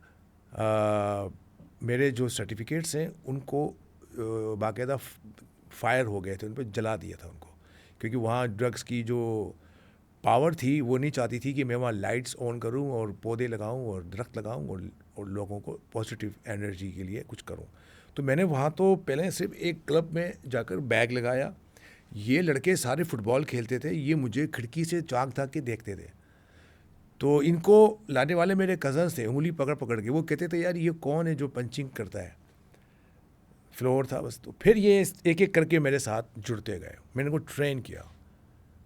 Speaker 2: मेरे जो सर्टिफिकेट्स हैं उनको बाकायदा फायर हो गए थे, उन पर जला दिया था उनको, क्योंकि वहाँ ड्रग्स की जो पावर थी वो नहीं चाहती थी कि मैं वहाँ लाइट्स ऑन करूँ और पौधे लगाऊँ और दरख्त लगाऊँ और लोगों को पॉजिटिव एनर्जी के लिए कुछ करूँ। तो मैंने वहाँ तो पहले सिर्फ एक क्लब में जाकर बैग लगाया, ये लड़के सारे फुटबॉल खेलते थे, ये मुझे खिड़की से झाँक झाँक के देखते थे, तो इनको लाने वाले मेरे कज़न्स थे, उंगली पकड़ पकड़ के, वो कहते थे यार ये कौन है जो पंचिंग करता है, फ्लोर था बस। तो फिर ये एक एक करके मेरे साथ जुड़ते गए, मैंने उनको ट्रेन किया,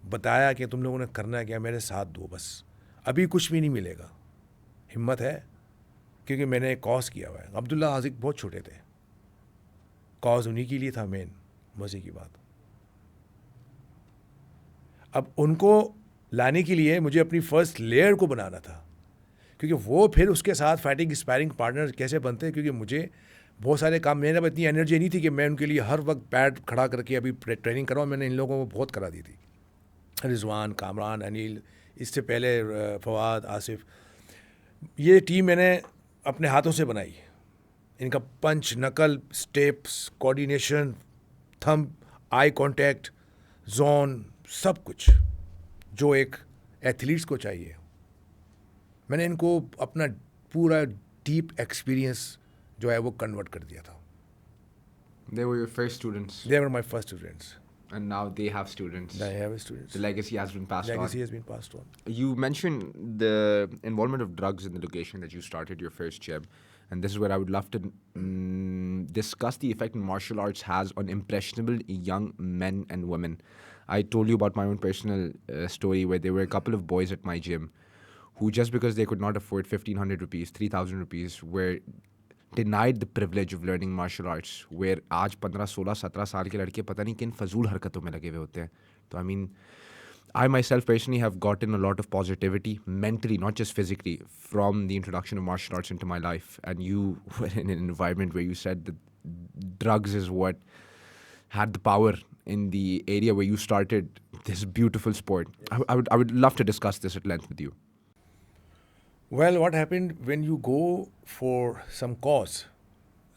Speaker 2: बताया कि तुम लोगों ने करना है क्या, मेरे साथ दो बस, अभी कुछ भी नहीं मिलेगा, हिम्मत है, क्योंकि मैंने कॉज किया हुआ है। अब्दुल्ला आजिक बहुत छोटे थे, कॉज उन्हीं के लिए था मेन, मज़े की बात। अब उनको लाने के लिए मुझे अपनी फर्स्ट लेयर को बनाना था, क्योंकि वो फिर उसके साथ फाइटिंग स्पायरिंग पार्टनर कैसे बनते हैं, क्योंकि मुझे बहुत सारे काम, मेरे पास इतनी एनर्जी नहीं थी कि मैं उनके लिए हर वक्त पैड खड़ा करके अभी ट्रेनिंग कराऊँ। मैंने इन लोगों को बहुत करा दी थी, रिजवान, कामरान, अनिल, इससे पहले फवाद, आसिफ, ये टीम मैंने अपने हाथों से बनाई। इनका पंच, नकल, steps, coordination, thumb, eye contact, zone, सब कुछ जो एक एथलीट्स को चाहिए, मैंने इनको अपना पूरा डीप एक्सपीरियंस जो है वो कन्वर्ट कर दिया था।
Speaker 1: They were your first students,
Speaker 2: They were my first students.
Speaker 1: and now they have students.
Speaker 2: I have students.
Speaker 1: The legacy has been passed
Speaker 2: Legacy
Speaker 1: on.
Speaker 2: has been passed on.
Speaker 1: You mentioned the involvement of drugs in the location that you started your first gym, and this is where I would love to discuss the effect martial arts has on impressionable young men and women. I told you about my own personal story where there were a couple of boys at my gym who, just because they could not afford 1,500 rupees, 3,000 rupees, were denied the privilege of learning martial arts, where आज 15, 16, 17 साल के लड़के पता नहीं किन फजूल हरकतों में लगे हुए होते हैं। तो I mean, I myself personally have gotten a lot of positivity mentally, not just physically, from the introduction of martial arts into my life. And you were in an environment where you said that drugs is what had the power in the area where you started this beautiful sport. I would love to discuss this at length with you.
Speaker 2: Well, what happened when you go for some cause?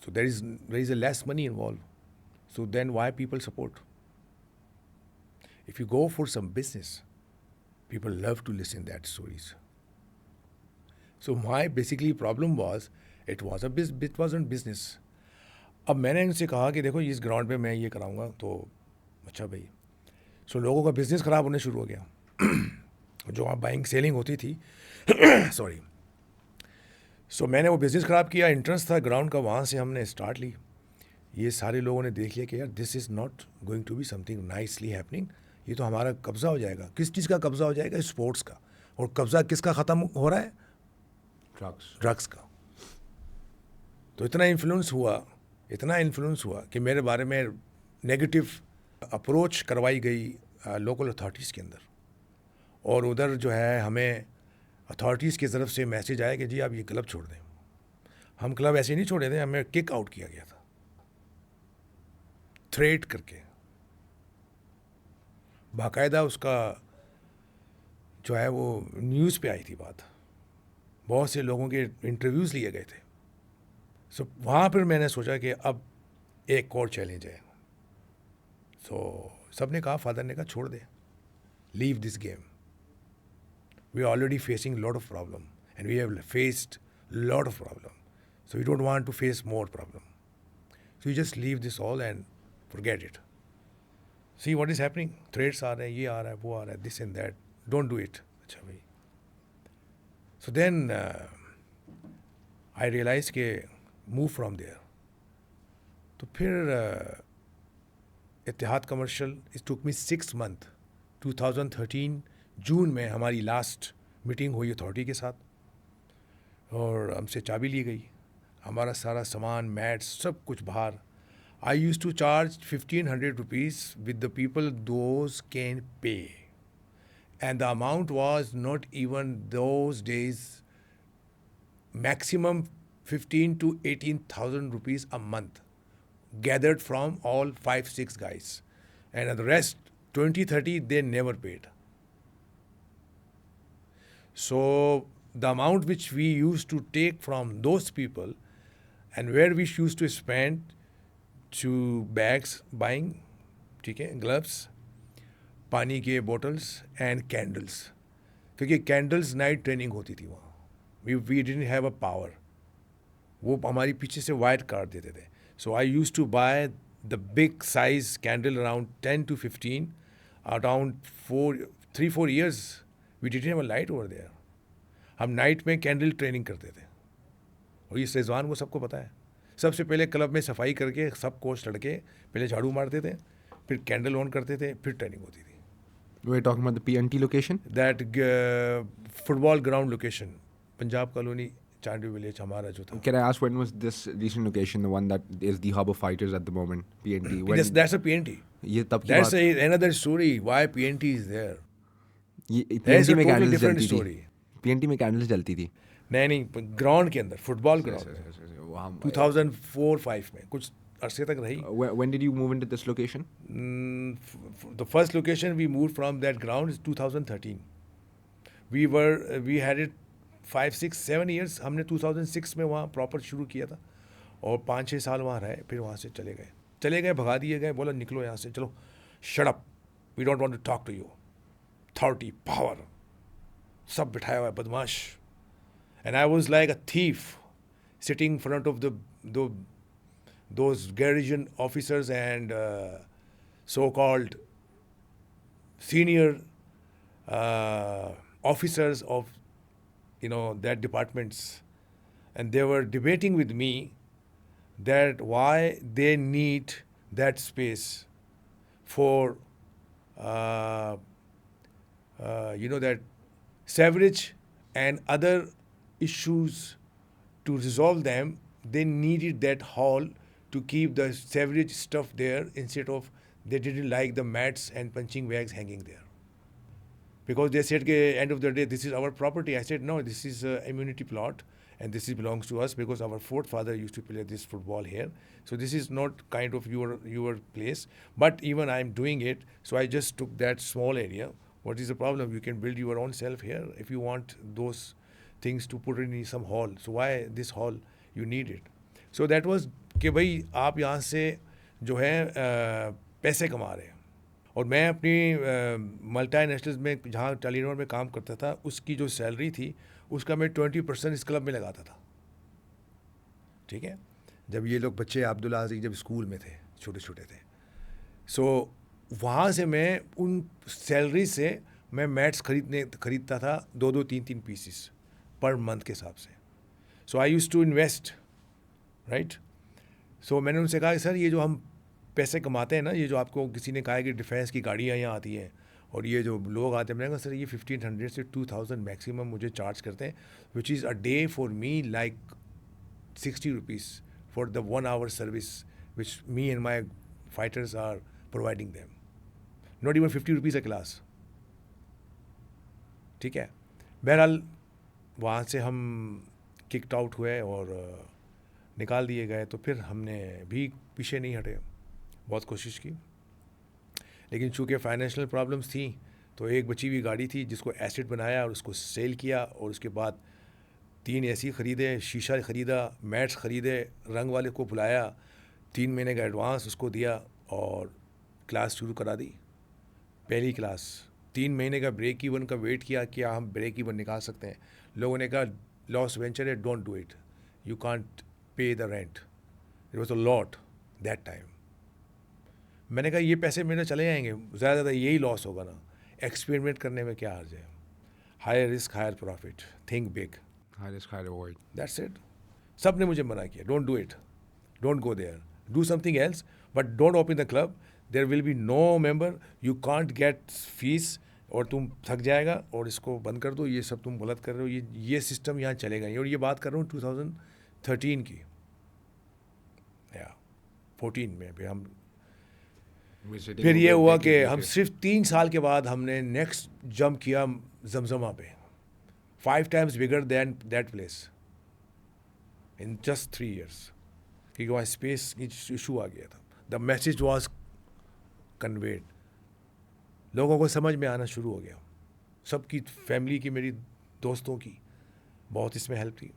Speaker 2: So there is a less money involved. So then why people support? If you go for some business, people love to listen that stories. So my basically problem was it wasn't business. अब मैंने इनसे कहा कि देखो इस ground पे मैं ये कराऊंगा, तो अच्छा भाई। सो लोगों का बिजनेस ख़राब होने शुरू हो गया। जो वहाँ बाइंग सेलिंग होती थी सॉरी। सो मैंने वो बिज़नेस ख़राब किया, इंटरेस्ट था ग्राउंड का, वहाँ से हमने स्टार्ट ली। ये सारे लोगों ने देख लिया कि यार this is not going to be something nicely happening, ये तो हमारा कब्ज़ा हो जाएगा। किस चीज़ का कब्ज़ा हो जाएगा? स्पोर्ट्स का। और कब्ज़ा किसका ख़त्म हो रहा है? ड्रग्स का। तो इतना इन्फ्लुएंस हुआ कि मेरे बारे में नेगेटिव अप्रोच करवाई गई लोकल अथॉरिटीज़ के अंदर, और उधर जो है हमें अथॉरिटीज़ की तरफ से मैसेज आया कि जी आप ये क्लब छोड़ दें। हम क्लब ऐसे नहीं छोड़े थे, हमें किक आउट किया गया था। थ्रेट करके, बाकायदा उसका जो है वो न्यूज़ पे आई थी बात, बहुत से लोगों के इंटरव्यूज़ लिए गए थे. सो वहाँ पर मैंने सोचा कि अब एक और चैलेंज है. सो सब ने कहा, फादर ने कहा छोड़ दे, leave this game. We are already facing a lot of problem, and we have faced a lot of problem. So we don't want to face more problem. So you just leave this all and forget it. See what is happening? Threats are there, ये आ रहा है, वो आ रहा है, this and that. Don't do it. अच्छा भाई. So then I realized कि move from there. तो फिर Ittehad commercial, it took me 6 months. 2013 जून में हमारी लास्ट मीटिंग हुई अथॉरिटी के साथ, और हमसे चाबी ली गई, हमारा सारा सामान, मैट्स, सब कुछ बाहर. I used to charge 1500 rupees with the people those can pay, and the amount was not even those days maximum 15 to 18,000 rupees a month, gathered from all 5-6 guys, and the rest 20-30 they never paid. So the amount which we used to take from those people and where we used to spend to bags buying, ठीक है, gloves, पानी के bottles and candles, क्योंकि candles night training होती थी वहाँ. We didn't have a power. वो हमारी पीछे से वायर काट देते थे. So I used to buy the big size candle around 10 to 15, around 3-4 years. We didn't have a light over there. हम नाइट में कैंडल ट्रेनिंग करते थे, और ये शेजवान को सबको पता है. सबसे पहले क्लब में सफाई करके सब कोच लड़के पहले झाड़ू मारते थे, फिर कैंडल ऑन करते थे, फिर ट्रेनिंग होती थी.
Speaker 1: We're talking about the PNT location?
Speaker 2: That football ground location, Punjab colony, Chandu village हमारा जो था.
Speaker 1: Can I ask, when was this recent location, the one that is the hub of fighters at the moment, PNT?
Speaker 2: That's a PNT.
Speaker 1: ये तब की
Speaker 2: That's
Speaker 1: बात.
Speaker 2: another story why PNT is there.
Speaker 1: ये
Speaker 2: That's
Speaker 1: PNT
Speaker 2: a
Speaker 1: में
Speaker 2: totally
Speaker 1: candles
Speaker 2: different
Speaker 1: जलती
Speaker 2: story.
Speaker 1: थी. PNT में candles जलती थी.
Speaker 2: नहीं, ग्राउंड के अंदर, फुटबॉल ग्राउंड,
Speaker 1: वहाँ
Speaker 2: 2004-5 में कुछ अरसे तक रही.
Speaker 1: When did you move into this location?
Speaker 2: The first location we moved from that ground is 2013. We had it 5-6-7 years. हमने 2006 में वहाँ प्रॉपर शुरू किया था, और 5-6 साल वहाँ रहे, फिर वहाँ से चले गए, भगा दिए गए, बोला निकलो यहाँ से, चलो, shut up, we don't want to talk to you. Authority, power, सब बिठाया हुआ है बदमाश. And I was like a thief sitting in front of those garrison officers and so-called senior officers of that departments, and they were debating with me that why they need that space for that sewerage and other issues. To resolve them, they needed that hall to keep the sewerage stuff there, instead of, they didn't like the mats and punching bags hanging there, because they said, end of the day, this is our property. I said, no, this is a immunity plot, and this belongs to us, because our forefather used to play this football here. So this is not kind of your place, but even I'm doing it, so I just took that small area. What is the problem? You can build your own self here if you want those things to put in some hall. So why this hall? You need it. So that was कि भाई आप यहाँ से जो है पैसे कमा रहे हैं. और मैं अपनी मल्टी नेशनल्स में जहाँ टेलीनॉर में काम करता था, उसकी जो सैलरी थी उसका मैं 20% इस क्लब में लगाता था. ठीक है, जब ये लोग बच्चे अब्दुल्ला आज़ी जब स्कूल में थे, छोटे छोटे थे, सो वहाँ से मैं उन सैलरी से मैं मैट्स खरीदता था 2-3 पीसेस पर मंथ के हिसाब से. सो आई यूज़ टू इन्वेस्ट, राइट. सो मैंने उनसे कहा कि सर, ये जो हम पैसे कमाते हैं ना, ये जो आपको किसी ने कहा है कि डिफेंस की गाड़ियाँ यहाँ आती हैं, और ये जो लोग आते हैं, मैंने कहा सर ये 1500 से 2000 मैक्सिमम मुझे चार्ज करते हैं, which is a day for me like 60 rupees for the 1 hour service which me and my fighters are providing them, not even 50 rupees a class. ठीक है, बहरहाल वहाँ से हम किक्ड आउट हुए और निकाल दिए गए. तो फिर हमने भी पीछे नहीं हटे, बहुत कोशिश की, लेकिन चूँकि फाइनेंशियल प्रॉब्लम्स थी तो एक बची हुई गाड़ी थी जिसको एसेट बनाया और उसको सेल किया, और उसके बाद 3 एसी ख़रीदे, शीशा ख़रीदा, मैट्स ख़रीदे, रंग वाले को बुलाया, 3 महीने का एडवांस उसको दिया और क्लास शुरू करा दी। पहली क्लास 3 महीने का ब्रेक इवन का वेट किया, क्या हम ब्रेक इवन निकाल सकते हैं। लोगों ने कहा लॉस वेंचर है, don't do it, you can't pay the rent, it was a lot that time. मैंने कहा ये पैसे मेरे चले जाएंगे, ज़्यादा यही लॉस होगा ना, एक्सपेरिमेंट करने में क्या हर्ज है, higher risk higher profit, think big,
Speaker 1: High risk, high reward.
Speaker 2: That's it. सब ने मुझे मना किया, don't do it, don't go there, do something else, but don't open the club, there will be no member, you can't get fees, और तुम थक जाएगा, और इसको बंद कर दो, ये सब तुम गलत कर रहे हो, ये सिस्टम यहाँ चलेगा नहीं। और ये बात कर रहा हूँ 2013 की या 14 में भी हम। फिर ये हुआ कि हम सिर्फ 3 साल के बाद हमने नेक्स्ट जंप किया जमजमा पे, 5 times bigger than that place in just 3 years, क्योंकि वहाँ स्पेस इशू आ गया था। द मैसेज वॉज कन्वेड, लोगों को समझ में आना शुरू हो गया, सबकी फैमिली की, मेरी दोस्तों की बहुत इसमें हेल्प थी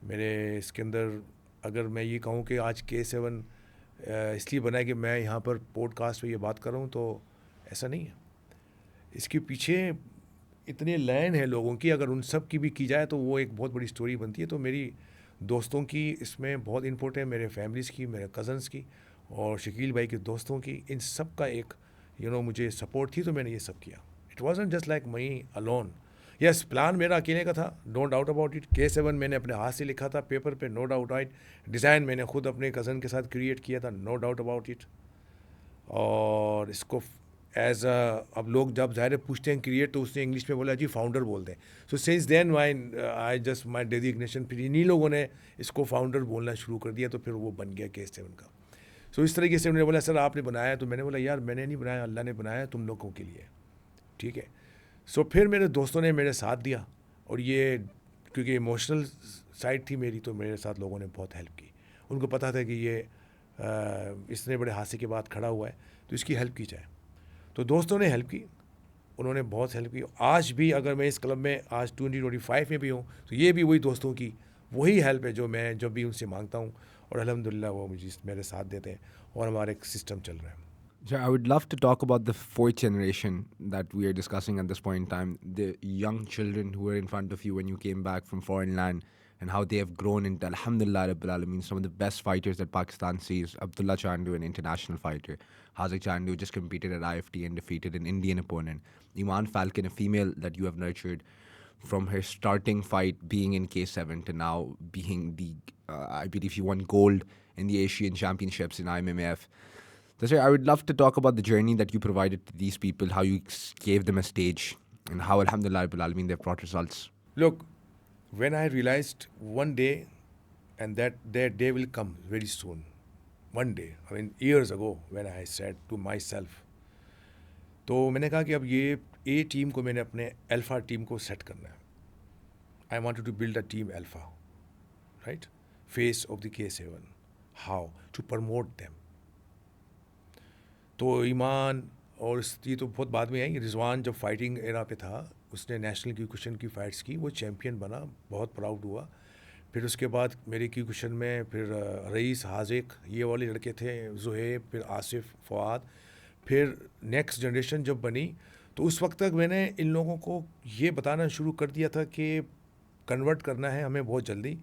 Speaker 2: मेरे। इसके अंदर अगर मैं ये कहूँ कि आज K7 इसलिए बना है कि मैं यहाँ पर पॉडकास्ट पे ये बात कर रहा हूँ, तो ऐसा नहीं है। इसके पीछे इतने लाइन है लोगों की, अगर उन सब की भी की जाए तो वो एक बहुत बड़ी स्टोरी बनती है। तो मेरी दोस्तों की इसमें बहुत इनपुट है, मेरे फैमिलीज़ की, मेरे कज़न्स की, और शकील भाई के दोस्तों की, इन सब का एक मुझे सपोर्ट थी, तो मैंने ये सब किया। It wasn't just like me alone. Yes, plan मेरा अकेले का था, no doubt about it. K7 मैंने अपने हाथ से लिखा था पेपर पे, नो डाउट इट। डिज़ाइन मैंने खुद अपने कज़न के साथ क्रिएट किया था, नो डाउट अबाउट इट। और इसको एज अब लोग जब ज़ाहिर पूछते हैं क्रिएट, तो उसने इंग्लिश में बोला जी फाउंडर बोलते हैं। So since then I just my designation, फिर इन्हीं लोगों ने इसको फाउंडर बोलना शुरू कर दिया, तो फिर वो बन गया K7 का। सो इस तरीके से उन्होंने बोला सर आपने बनाया, तो मैंने बोला यार मैंने नहीं बनाया, अल्लाह ने बनाया तुम लोगों के लिए, ठीक है। सो फिर मेरे दोस्तों ने मेरे साथ दिया, और ये क्योंकि इमोशनल साइड थी मेरी, तो मेरे साथ लोगों ने बहुत हेल्प की। उनको पता था कि ये इतने बड़े हादसे के बाद खड़ा हुआ है, तो इसकी हेल्प की जाए। तो दोस्तों ने हेल्प की, उन्होंने बहुत हेल्प की। आज भी अगर मैं इस क्लब में आज 2025 में भी हूँ, तो ये भी वही दोस्तों की वही हेल्प है जो मैं जब भी उनसे मांगता हूँ, और अल्हम्दुलिल्लाह वो मुझे मेरे साथ देते हैं, और हमारा एक सिस्टम चल रहा है।
Speaker 1: So I would love to talk about the fourth generation that we are discussing at this point in time, the young children who were in front of you when you came back from foreign land, and how they have grown into, alhamdulillah rabbil alameen, some of the best fighters that Pakistan sees. Abdullah Chandu, an international fighter. Haziq Chandu just competed at IFT and defeated an Indian opponent. Iman Falcon, a female that you have nurtured from her starting fight being in K7 to now being the, I believe she won gold in the Asian Championships in IMMF. So, sir, I would love to talk about the journey that you provided to these people, how you gave them a stage, and how, alhamdulillah, rabbil alameen, they've brought results.
Speaker 2: Look, when I realized one day, and that day will come very soon, one day, I mean years ago, when I said to myself, तो मैंने कहा कि अब ये A team को मैंने अपने alpha team को सेट करना है। I wanted to build a team alpha, right, face of the K7, how to promote them. तो ईमान और ये तो बहुत बाद में आई, रिजवान जब फाइटिंग एरा पे था, उसने नेशनल क्यूशन की फ़ाइट्स की, वो चैम्पियन बना, बहुत प्राउड हुआ। फिर उसके बाद मेरे क्यूशन में फिर रईस, हाजिक, ये वाले लड़के थे, ज़ुहैब, फिर आसिफ, फ़वाद। फिर नेक्स्ट जनरेशन जब बनी, तो उस वक्त तक मैंने इन लोगों को ये बताना शुरू कर दिया था कि कन्वर्ट करना है हमें बहुत जल्दी।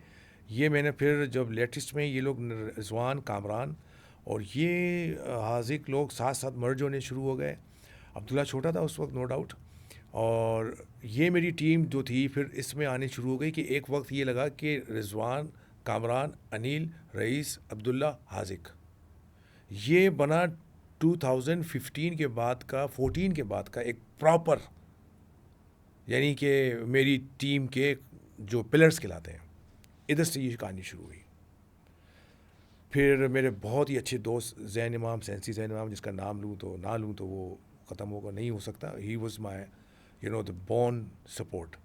Speaker 2: ये मैंने फिर जब लेटेस्ट में ये लोग रिजवान, कामरान और ये हाजिक लोग साथ साथ मर्ज होने शुरू हो गए। अब्दुल्ला छोटा था उस वक्त, नो डाउट। और ये मेरी टीम जो थी फिर इसमें आने शुरू हो गई कि एक वक्त ये लगा कि रिजवान, कामरान, अनिल, रईस, अब्दुल्ला, हाजिक, ये बना 2015 के बाद का, 14 के बाद का एक प्रॉपर, यानी कि मेरी टीम के जो पिलर्स कहलाते हैं, इधर से ये कहानी शुरू हुई। फिर मेरे बहुत ही अच्छे दोस्त जैन इमाम, सेंसी जैन इमाम, जिसका नाम लूँ तो ना लूँ तो वो ख़त्म होगा, नहीं हो सकता। He was my the born support.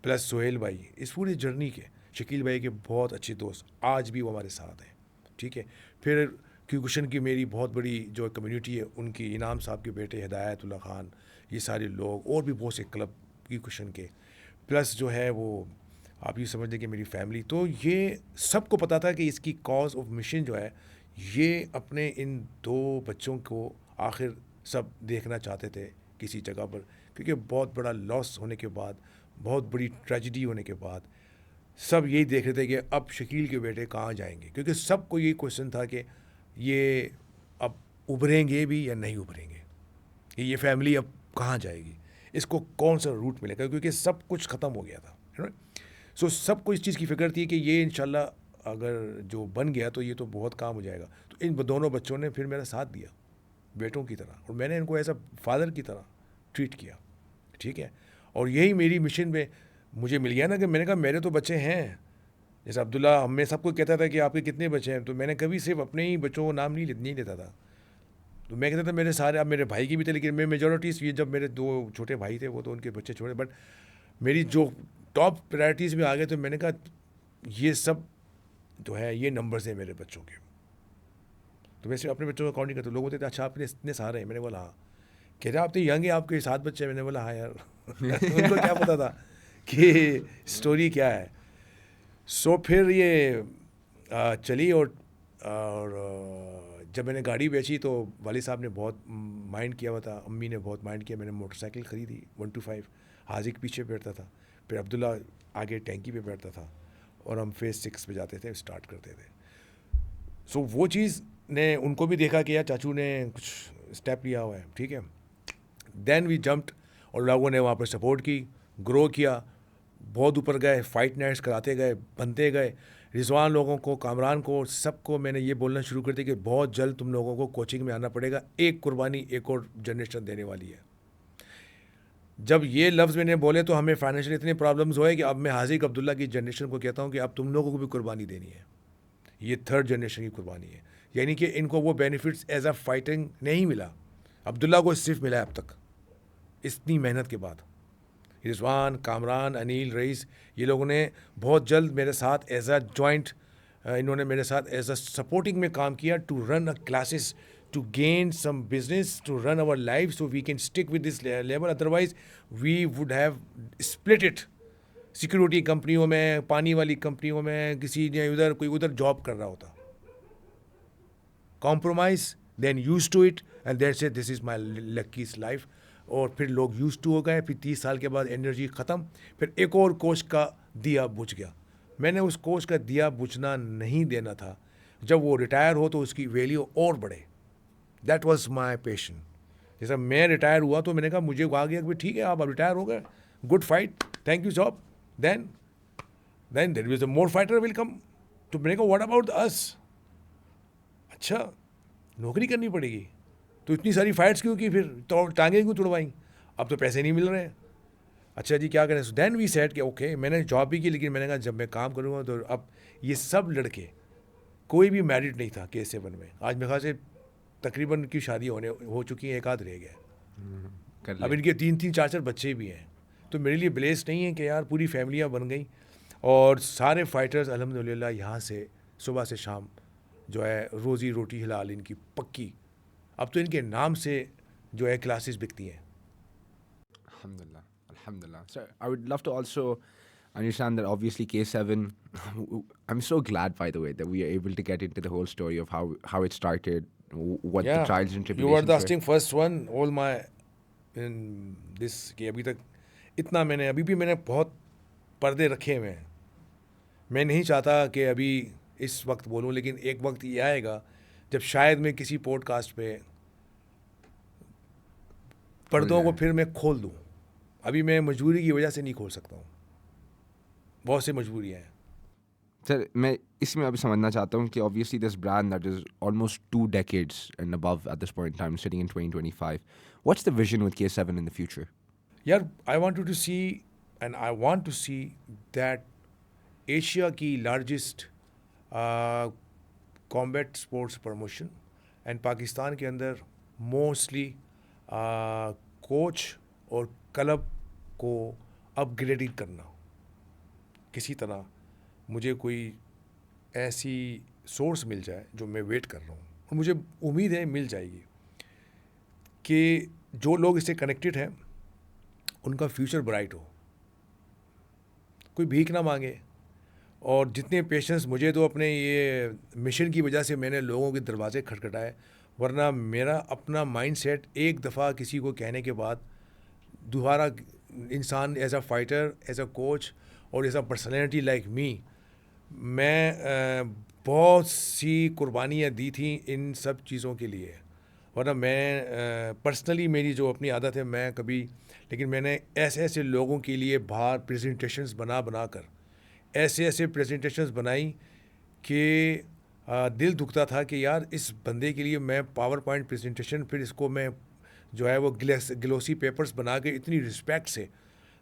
Speaker 2: Plus Sohail भाई, इस पूरी जर्नी के, शकील भाई के बहुत अच्छे दोस्त, आज भी वो हमारे साथ हैं, ठीक है। फिर क्यूकुशन की मेरी बहुत बड़ी जो कम्युनिटी है, उनकी इनाम साहब के बेटे हिदायतुल्लाह खान, ये सारे लोग, और भी बहुत से क्लब क्यूकुशन के, प्लस जो है वो आप ये समझ लें कि मेरी फैमिली, तो ये सबको पता था कि इसकी कॉज ऑफ मिशन जो है, ये अपने इन 2 बच्चों को आखिर सब देखना चाहते थे किसी जगह पर, क्योंकि बहुत बड़ा लॉस होने के बाद, बहुत बड़ी ट्रेजिडी होने के बाद, सब यही देख रहे थे कि अब शकील के बेटे कहाँ जाएंगे, क्योंकि सबको यही क्वेश्चन था कि ये अब उभरेंगे भी या नहीं उभरेंगे, कि ये फैमिली अब कहाँ जाएगी, इसको कौन सा रूट मिलेगा, क्योंकि सब कुछ ख़त्म हो गया था, है ना। सो सबको इस चीज़ की फ़िक्र थी कि ये इंशाल्लाह अगर जो बन गया तो ये तो बहुत काम हो जाएगा। तो इन दोनों बच्चों ने फिर मेरा साथ दिया बेटों की तरह, और मैंने इनको एज अ फादर की तरह ट्रीट किया, ठीक है। और यही मेरी मिशन में मुझे मिल गया ना, कि मैंने कहा मेरे तो बच्चे हैं, जैसे अब्दुल्ला हमें सबको कहता था कि आपके कितने बच्चे हैं, तो मैंने कभी सिर्फ अपने ही बच्चों को नाम नहीं लेता था, तो मैं कहता था मेरे सारे, अब मेरे भाई की भी थे, लेकिन मैं मेजॉरिटीज़ ये, जब मेरे 2 छोटे भाई थे वो तो उनके बच्चे छोटे, बट मेरी जो टॉप प्रायोरिटीज़ में आ गए, तो मैंने कहा ये सब जो है ये नंबर्स हैं मेरे बच्चों के। तो मैं सिर्फ अपने बच्चों को अकाउंट नहीं करता, लोग होते थे अच्छा आपने इतने सारे हैं, मैंने बोला हाँ। कह रहे आप तो यंग है, आपके 7 बच्चे हैं, मैंने बोला हाँ यार उनको क्या पता था कि स्टोरी क्या है। सो फिर ये चली, और जब मैंने गाड़ी बेची तो वाली साहब ने बहुत माइंड किया हुआ था, अम्मी ने बहुत माइंड किया। मैंने मोटरसाइकिल ख़रीदी 125, हाजिक पीछे बैठता था, फिर अब्दुल्ला आगे टैंकी पे बैठता था, और हम फेज़ 6 पे जाते थे, स्टार्ट करते थे। सो वो चीज़ ने उनको भी देखा कि यार चाचू ने कुछ स्टेप लिया हुआ है, ठीक है। देन वी जम्प्ड, और लोगों ने वहाँ पर सपोर्ट की, ग्रो किया, बहुत ऊपर गए, फाइट नाइट्स कराते गए, बनते गए। रिजवान लोगों को, कामरान को, सबको मैंने ये बोलना शुरू कर दिया कि बहुत जल्द तुम लोगों को कोचिंग में आना पड़ेगा, एक कुर्बानी एक और जनरेशन देने वाली है। जब ये लफ्ज़ मैंने बोले तो हमें फाइनेंशियल इतनी प्रॉब्लम्स हुए कि अब मैं हाजिक अब्दुल्ला की जनरेशन को कहता हूँ कि अब तुम लोगों को भी कुर्बानी देनी है, ये 3rd जनरेशन की कुर्बानी है। यानी कि इनको वो बेनिफिट्स एज अ फाइटिंग नहीं मिला, अब्दुल्ला को सिर्फ मिला है अब तक इतनी मेहनत के बाद। रिजवान, कामरान, अनिल, रईस, ये लोगों ने बहुत जल्द मेरे साथ एज अ जॉइंट, इन्होंने मेरे साथ एज अ सपोर्टिंग में काम किया, to run a classes, to gain some business, to run our life, so we can stick with this level, otherwise we would have split it. Security कंपनियों में, पानी वाली कंपनियों में, किसी ने उधर, कोई उधर जॉब कर रहा होता, compromise, then use to it, and that's it, this is my lucky's life. और फिर लोग यूज टू हो गए, फिर 30 साल के बाद एनर्जी ख़त्म, फिर एक और कोच का दिया बुझ गया। मैंने उस कोच का दिया बुझना नहीं देना था, जब वो रिटायर हो तो उसकी वैल्यू और बढ़े। That was my passion. जैसा मैं रिटायर हुआ तो मैंने कहा, मुझे आ गया कि ठीक है आप अब रिटायर हो गए, good fight, thank you job, then there is a more fighter will come. तो मैंने कहा व्हाट अबाउट अस, अच्छा नौकरी करनी पड़ेगी तो इतनी सारी फाइट्स क्यों की, फिर तो टांगे क्यों तुड़वाई, अब तो पैसे नहीं मिल रहे हैं, अच्छा जी क्या करें। सो देन वी सेट कि ओके, मैंने जॉब भी की, लेकिन मैंने कहा जब मैं काम करूँगा तो अब ये सब लड़के, कोई भी मैरिड नहीं था K7 में। आज मेरे ख्याल से तकरीबन की शादी हो चुकी है, एक आध रह गया, अब इनके 3-3, 4-4 बच्चे भी हैं। तो मेरे लिए ब्लेस नहीं है कि यार पूरी फैमिलियाँ बन गई, और सारे फाइटर्स अल्हम्दुलिल्लाह यहाँ से सुबह से शाम जो है रोज़ी रोटी हिलाल इनकी पक्की। अब तो इनके नाम से जो है क्लासेस बिकती हैं।
Speaker 1: Alhamdulillah. Alhamdulillah. So I would love to also understand that obviously K7, I'm so glad, by the way, that we are able to get into the whole story of how it started, what the trials and
Speaker 2: you are the
Speaker 1: tribulations were.
Speaker 2: आस्टिंग first one all my in this, कि अभी तक इतना मैंने, अभी भी मैंने बहुत पर्दे रखे हुए हैं। मैं नहीं चाहता कि अभी इस वक्त बोलूं, लेकिन एक वक्त ये आएगा जब शायद मैं किसी पॉडकास्ट पे पर्दों को फिर मैं खोल दूं। अभी मैं मजबूरी की वजह से नहीं खोल सकता हूँ, बहुत सी मजबूरियाँ हैं।
Speaker 1: सर मैं इसमें अभी समझना चाहता हूँ कि obviously this brand that is almost 2 decades and above at this point in time, sitting in 2025, what's the vision with K7 in the future?
Speaker 2: यार I wanted to see, and I want to see that Asia की largest combat sports promotion, and Pakistan के अंदर mostly coach और club को upgrading करना। किसी तरह मुझे कोई ऐसी सोर्स मिल जाए, जो मैं वेट कर रहा हूँ, और मुझे उम्मीद है मिल जाएगी कि जो लोग इससे कनेक्टेड हैं उनका फ्यूचर ब्राइट हो, कोई भीख ना मांगे। और जितने पेशेंस मुझे तो अपने ये मिशन की वजह से मैंने लोगों के दरवाजे खटखटाए, वरना मेरा अपना माइंडसेट एक दफ़ा किसी को कहने के बाद दोबारा इंसान as a fighter, as a coach और as a personality like me, मैं बहुत सी कुर्बानियाँ दी थी इन सब चीज़ों के लिए। वरना मैं पर्सनली मेरी जो अपनी आदत है, मैं कभी, लेकिन मैंने ऐसे ऐसे लोगों के लिए बाहर प्रेजेंटेशंस बना बना कर ऐसे ऐसे प्रेजेंटेशंस बनाई कि दिल दुखता था कि यार इस बंदे के लिए मैं पावर पॉइंट प्रेजेंटेशन, फिर इसको मैं जो है वो ग्लोसी पेपर्स बना के इतनी रिस्पेक्ट से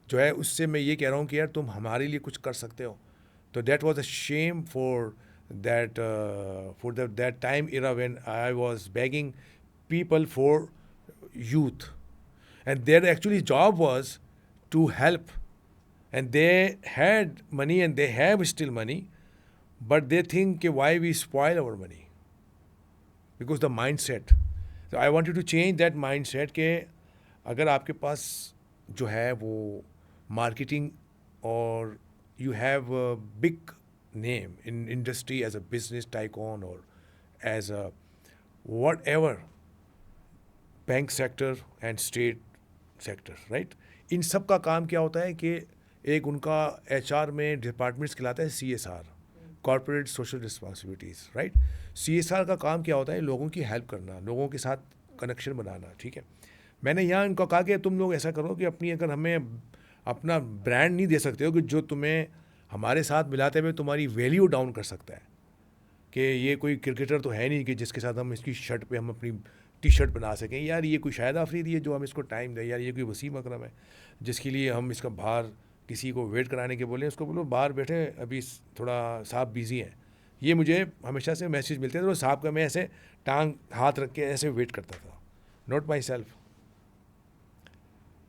Speaker 2: जो है उससे मैं ये कह रहा हूँ कि यार तुम हमारे लिए कुछ कर सकते हो। तो that was a shame for that time era when I was begging people for youth, and their actually job was to help, and they had money and they have still money, but they think कि why we spoil our money because the mindset. So I wanted to change that mindset कि अगर आपके पास जो है वो marketing और you have a big name in industry as a business tycoon or as a whatever bank sector and state sector, right, इन सब का काम क्या होता है कि एक उनका एचआर में डिपार्टमेंट्स कहलाता है CSR, corporate social responsibilities, right. CSR का काम क्या होता है? लोगों की हेल्प करना, लोगों के साथ कनेक्शन बनाना, ठीक है। मैंने यहाँ इनको कहा कि तुम लोग ऐसा करो कि अपनी, अगर हमें अपना ब्रांड नहीं दे सकते हो कि जो तुम्हें हमारे साथ मिलाते हुए तुम्हारी वैल्यू डाउन कर सकता है, कि ये कोई क्रिकेटर तो है नहीं कि जिसके साथ हम इसकी शर्ट पे हम अपनी टी शर्ट बना सकें, यार ये कोई शाहिद आफरीदी है जो हम इसको टाइम दें, यार ये कोई वसीम अकरम है जिसके लिए हम इसका बाहर किसी को वेट कराने के बोले, उसको बोलो बाहर बैठे अभी थोड़ा साहब बिजी हैं। ये मुझे हमेशा से मैसेज मिलते थे, तो साहब का मैं ऐसे टांग हाथ रख के ऐसे वेट करता था, नॉट माई सेल्फ।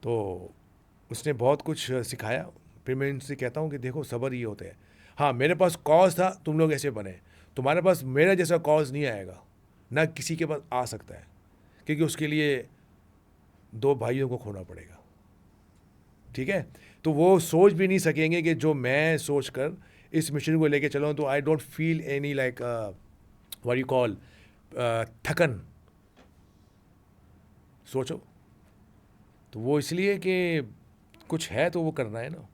Speaker 2: तो उसने बहुत कुछ सिखाया। फिर मैं इनसे कहता हूँ कि देखो सब्र ये होता है। हाँ, मेरे पास कॉज था, तुम लोग ऐसे बने, तुम्हारे पास मेरा जैसा कॉज नहीं आएगा, ना किसी के पास आ सकता है, क्योंकि उसके लिए 2 भाइयों को खोना पड़ेगा, ठीक है। तो वो सोच भी नहीं सकेंगे कि जो मैं सोच कर इस मिशन को लेके चला हूँ। तो I don't feel any like what you call थकन, सोचो। तो वो इसलिए कि कुछ है तो वो करना है ना।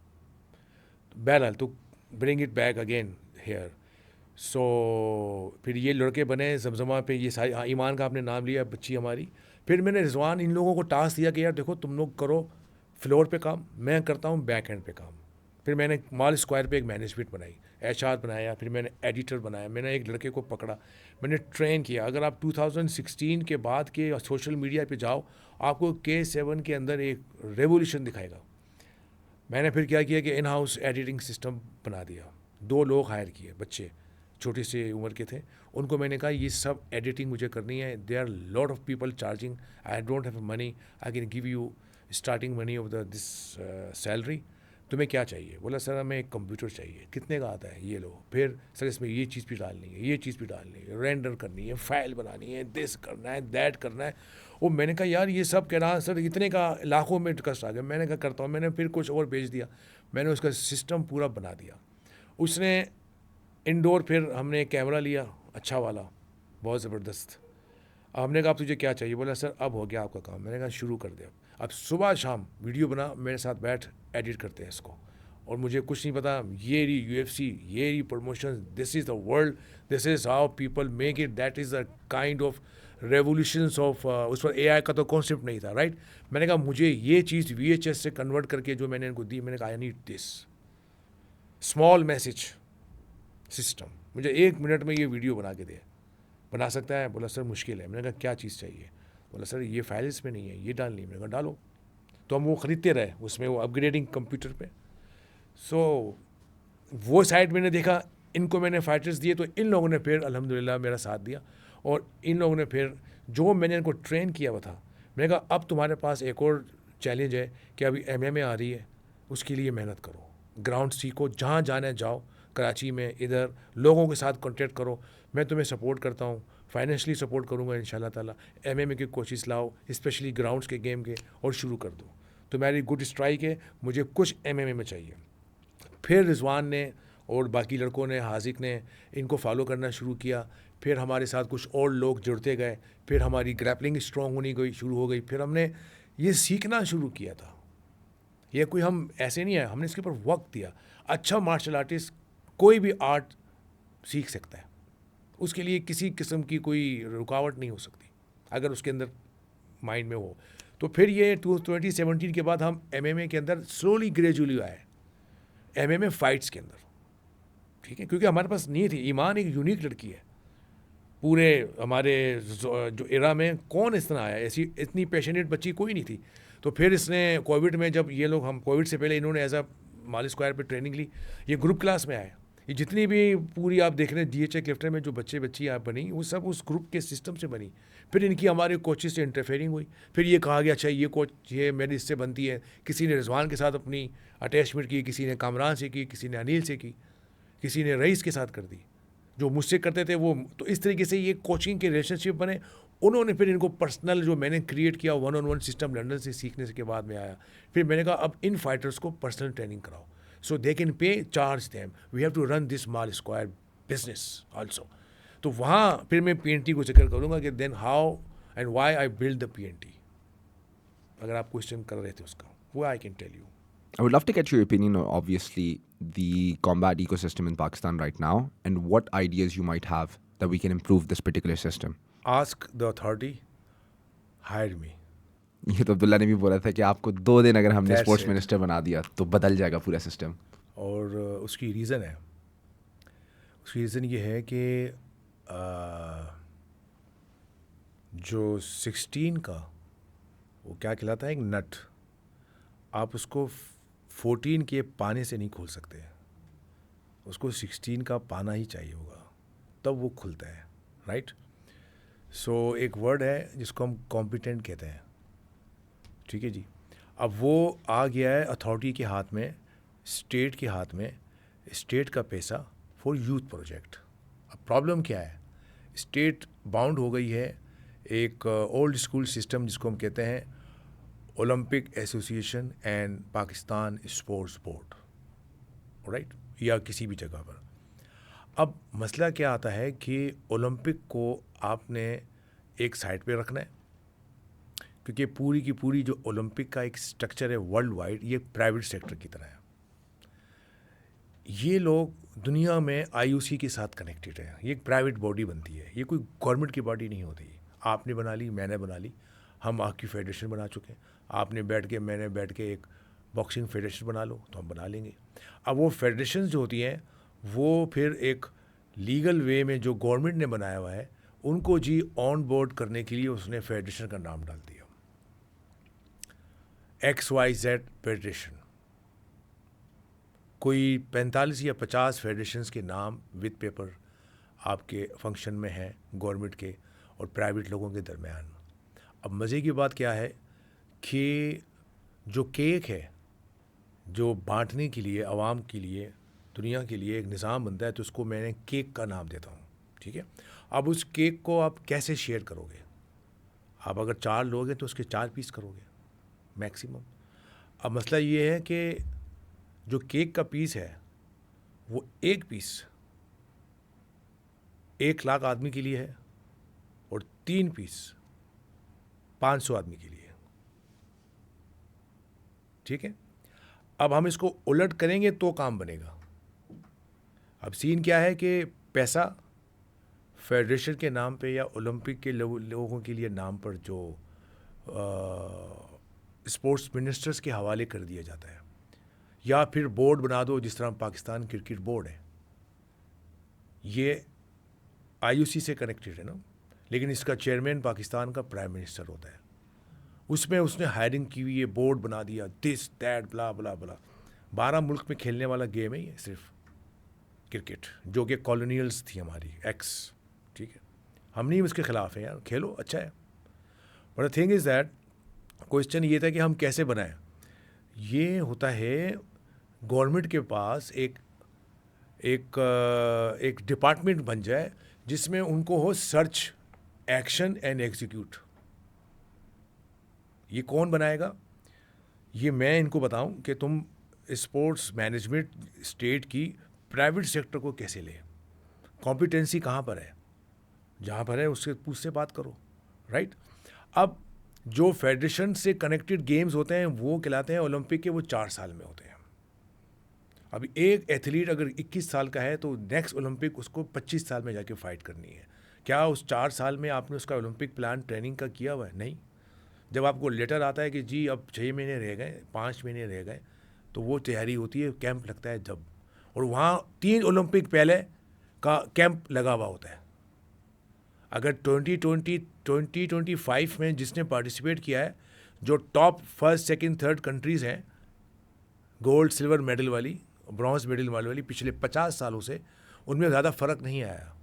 Speaker 2: बहरहाल तो bring it back again here. So फिर ये लड़के बने जमजमा पे, ये सारी, हाँ, ईमान का आपने नाम लिया, बच्ची हमारी। फिर मैंने रिजवान इन लोगों को टास्क दिया कि यार देखो तुम लोग करो फ्लोर पे काम, मैं करता हूँ बैक एंड पे काम। फिर मैंने मॉल स्क्वायर पे एक मैनेजमेंट बनाई, HR बनाया, फिर मैंने एडिटर बनाया, मैंने एक लड़के को पकड़ा, मैंने ट्रेन किया। अगर आप 2016 के बाद के सोशल मीडिया पे जाओ, आपको K7 के अंदर एक रेवोल्यूशन दिखाएगा। मैंने फिर क्या किया कि इन हाउस एडिटिंग सिस्टम बना दिया, 2 लोग हायर किए, बच्चे छोटी सी उम्र के थे, उनको मैंने कहा ये सब एडिटिंग मुझे करनी है। They are lot of people charging, I don't have money, I can give you starting money of this salary, तुम्हें क्या चाहिए? बोला सर हमें एक कंप्यूटर चाहिए। कितने का आता है? ये लो। फिर सर इसमें ये चीज़ भी डालनी है, ये चीज़ भी डालनी है, रेंडर करनी है, फाइल बनानी है, दिस करना है, दैट करना है। वो मैंने कहा यार ये सब कह रहा सर, इतने का लाखों में कष्ट आ गया। मैंने कहा करता हूँ। मैंने फिर कुछ और भेज दिया, मैंने उसका सिस्टम पूरा बना दिया। उसने इंडोर, फिर हमने एक कैमरा लिया अच्छा वाला, बहुत ज़बरदस्त। हमने कहा अब तुझे क्या चाहिए? बोला सर अब हो गया आपका काम। मैंने कहा शुरू कर दे। अब सुबह शाम वीडियो बना, मेरे साथ बैठ एडिट करते हैं इसको। और मुझे कुछ नहीं पता, ये रही UFC, ये रही promotion, this is the world, this is how people make it, that is the kind of revolutions of. उस पर AI का तो कॉन्सेप्ट नहीं था, राइट। मैंने कहा मुझे ये चीज़ VHS से कन्वर्ट करके जो मैंने इनको दी, मैंने कहा I need this small message system, मुझे 1 मिनट में ये वीडियो बना के दे। बना सकता है? बोला सर मुश्किल है। मैंने कहा क्या चीज़ चाहिए? बोला सर ये फाइल इसमें नहीं है, ये डालनी है। मैंने कहा डालो। तो हम वो ख़रीदते रहे, उसमें वो अपग्रेडिंग कंप्यूटर पे। सो वो साइड मैंने देखा, इनको मैंने फाइटर्स दिए, तो इन लोगों ने फिर अल्हम्दुलिल्लाह मेरा साथ दिया। और इन लोगों ने फिर जो मैंने इनको ट्रेन किया हुआ था, मैंने कहा अब तुम्हारे पास एक और चैलेंज है कि अभी MMA आ रही है, उसके लिए मेहनत करो, ग्राउंड सीखो, जहाँ जाना है जाओ, कराची में इधर लोगों के साथ कॉन्टेक्ट करो, मैं तुम्हें सपोर्ट करता हूँ। फाइनेंशियली सपोर्ट करूँगा इंशाल्लाह ताला। MMA के कोचेस लाओ, स्पेशली ग्राउंड्स के गेम के, और शुरू कर दो। तो मेरी गुड स्ट्राइक है, मुझे कुछ MMA में चाहिए। फिर रिजवान ने और बाकी लड़कों ने, हाजिक ने इनको फॉलो करना शुरू किया। फिर हमारे साथ कुछ और लोग जुड़ते गए, फिर हमारी ग्रैपलिंग स्ट्रॉन्ग होनी गई शुरू हो गई। फिर हमने ये सीखना शुरू किया था। ये कोई हम ऐसे नहीं है, हमने इसके ऊपर वक्त दिया। अच्छा मार्शल आर्टिस्ट कोई भी आर्ट सीख सकता है, उसके लिए किसी किस्म की कोई रुकावट नहीं हो सकती अगर उसके अंदर माइंड में हो। तो फिर ये 2017 के बाद हम MMA के अंदर स्लोली ग्रेजुअली आए, MMA फाइट्स के अंदर, ठीक है, क्योंकि हमारे पास नहीं थी। ईमान एक यूनिक लड़की है, पूरे हमारे जो एरा में कौन इस तरह आया, ऐसी इतनी पैशनेट बच्ची कोई नहीं थी। तो फिर इसने कोविड में, जब ये लोग, हम कोविड से पहले इन्होंने एज अ माली स्क्वायर पे ट्रेनिंग ली, ये ग्रुप क्लास में आए। ये जितनी भी पूरी आप देख रहे हैं DHA क्लिफ्टन में जो बच्ची आप बनी, वो सब उस ग्रुप के सिस्टम से बनी। फिर इनकी हमारे कोचेस से इंटरफेयरिंग हुई। फिर ये कहा गया अच्छा ये कोच, ये मेरी इससे बनती है। किसी ने रिजवान के साथ अपनी अटैचमेंट की, किसी ने कामरान से की, किसी ने अनिल से की, किसी ने रईस के साथ कर दी, जो मुझसे करते थे वो। तो इस तरीके से ये कोचिंग के रिलेशनशिप बने। उन्होंने फिर इनको पर्सनल जो मैंने क्रिएट किया 1-on-1 सिस्टम लंदन से सीखने के बाद में आया। फिर मैंने कहा अब इन फाइटर्स को पर्सनल ट्रेनिंग कराओ, so they can pay charge them, we have to run this mall square business also. तो वहाँ फिर मैं PNT को जिक्र करूँगा कि then how and why I build the PNT, अगर आप क्वेश्चन कर रहे थे उसका, वो I can tell you.
Speaker 1: I would love to get your opinion on obviously the combat ecosystem in Pakistan right now and what ideas you might have that we can improve this particular system.
Speaker 2: Ask the authority, hire me.
Speaker 1: ये तो अब्दुल्ला ने भी बोला था कि आपको 2 दिन अगर हमने
Speaker 2: That's
Speaker 1: स्पोर्ट्स
Speaker 2: it.
Speaker 1: मिनिस्टर बना दिया तो बदल जाएगा पूरा सिस्टम।
Speaker 2: और उसकी रीज़न है, उसकी रीज़न ये है कि जो 16 का वो क्या कहलाता है, एक नट, आप उसको 14 के पाने से नहीं खोल सकते, उसको 16 का पाना ही चाहिए होगा, तब वो खुलता है, राइट। सो एक वर्ड है जिसको हम कॉम्पिटेंट कहते हैं, ठीक है जी। अब वो आ गया है अथॉरिटी के हाथ में, स्टेट के हाथ में, स्टेट का पैसा फॉर यूथ प्रोजेक्ट। अब प्रॉब्लम क्या है, स्टेट बाउंड हो गई है एक ओल्ड स्कूल सिस्टम जिसको हम कहते हैं Olympic association and Pakistan sports board, right, या किसी भी जगह पर। अब मसला क्या आता है कि ओलंपिक को आपने एक साइड पे रखना है, क्योंकि पूरी की पूरी जो ओलंपिक का एक स्ट्रक्चर है वर्ल्ड वाइड, ये प्राइवेट सेक्टर की तरह है। ये लोग दुनिया में IOC के साथ कनेक्टेड है, ये एक प्राइवेट बॉडी बनती है, ये कोई गवर्नमेंट की बॉडी नहीं होती। आपने बना ली, मैंने बना ली, हम आपकी फेडरेशन बना चुके हैं, आपने बैठ के, मैंने बैठ के एक बॉक्सिंग फेडरेशन बना लो तो हम बना लेंगे। अब वो फेडरेशन जो होती हैं वो फिर एक लीगल वे में जो गवर्नमेंट ने बनाया हुआ है, उनको जी ऑन बोर्ड करने के लिए उसने फेडरेशन का नाम डाल दिया, XYZ फेडरेशन। कोई 45 या 50 फेडरेशंस के नाम विद पेपर आपके फंक्शन में हैं गवर्नमेंट के और प्राइवेट लोगों के दरमियान। अब मज़े की बात क्या है कि जो केक है, जो बांटने के लिए, आवाम के लिए, दुनिया के लिए एक निज़ाम बनता है, तो उसको मैंने केक का नाम देता हूँ, ठीक है। अब उस केक को आप कैसे शेयर करोगे, आप अगर 4 लोग हैं तो उसके 4 पीस करोगे मैक्सिमम। अब मसला ये है कि जो केक का पीस है वो एक पीस 1 लाख आदमी के लिए है और 3 पीस 500 आदमी के लिए, ठीक है। अब हम इसको उलट करेंगे तो काम बनेगा। अब सीन क्या है कि पैसा फेडरेशन के नाम पे या ओलंपिक के लोगों के लिए नाम पर जो स्पोर्ट्स मिनिस्टर्स के हवाले कर दिया जाता है, या फिर बोर्ड बना दो जिस तरह पाकिस्तान क्रिकेट बोर्ड है, ये IOC से कनेक्टेड है ना, लेकिन इसका चेयरमैन पाकिस्तान का प्राइम मिनिस्टर होता है। उसमें उसने हायरिंग की हुई, ये बोर्ड बना दिया, दिस दैट ब्ला ब्ला ब्ला। 12 मुल्क में खेलने वाला गेम है ये सिर्फ क्रिकेट, जो कि कॉलोनियल्स थी हमारी एक्स, ठीक है। हम नहीं उसके ख़िलाफ़ हैं यार, खेलो अच्छा है, but the thing is that question ये था कि हम कैसे बनाएं। ये होता है गवर्नमेंट के पास एक डिपार्टमेंट बन जाए जिसमें उनको हो सर्च एक्शन एंड एग्जीक्यूट। ये कौन बनाएगा? ये मैं इनको बताऊं कि तुम स्पोर्ट्स मैनेजमेंट स्टेट की प्राइवेट सेक्टर को कैसे ले, कॉम्पिटेंसी कहाँ पर है, जहाँ पर है उससे बात करो, राइट। अब जो फेडरेशन से कनेक्टेड गेम्स होते हैं वो कहलाते हैं ओलंपिक के, वो 4 साल में होते हैं। अभी एक एथलीट अगर 21 साल का है तो नेक्स्ट ओलंपिक उसको 25 साल में जाके फाइट करनी है। क्या उस 4 साल में आपने उसका ओलंपिक प्लान ट्रेनिंग का किया हुआ है? नहीं। जब आपको लेटर आता है कि जी अब 6 महीने रह गए, 5 महीने रह गए, तो वो तैयारी होती है, कैंप लगता है जब, और वहाँ 3 ओलंपिक पहले का कैंप लगा हुआ होता है। अगर 2025 में जिसने पार्टिसिपेट किया है, जो top first second third countries हैं गोल्ड सिल्वर मेडल वाली, ब्रॉन्ज मेडल वाली पिछले 50 सालों से, उनमें ज़्यादा फ़र्क नहीं आया।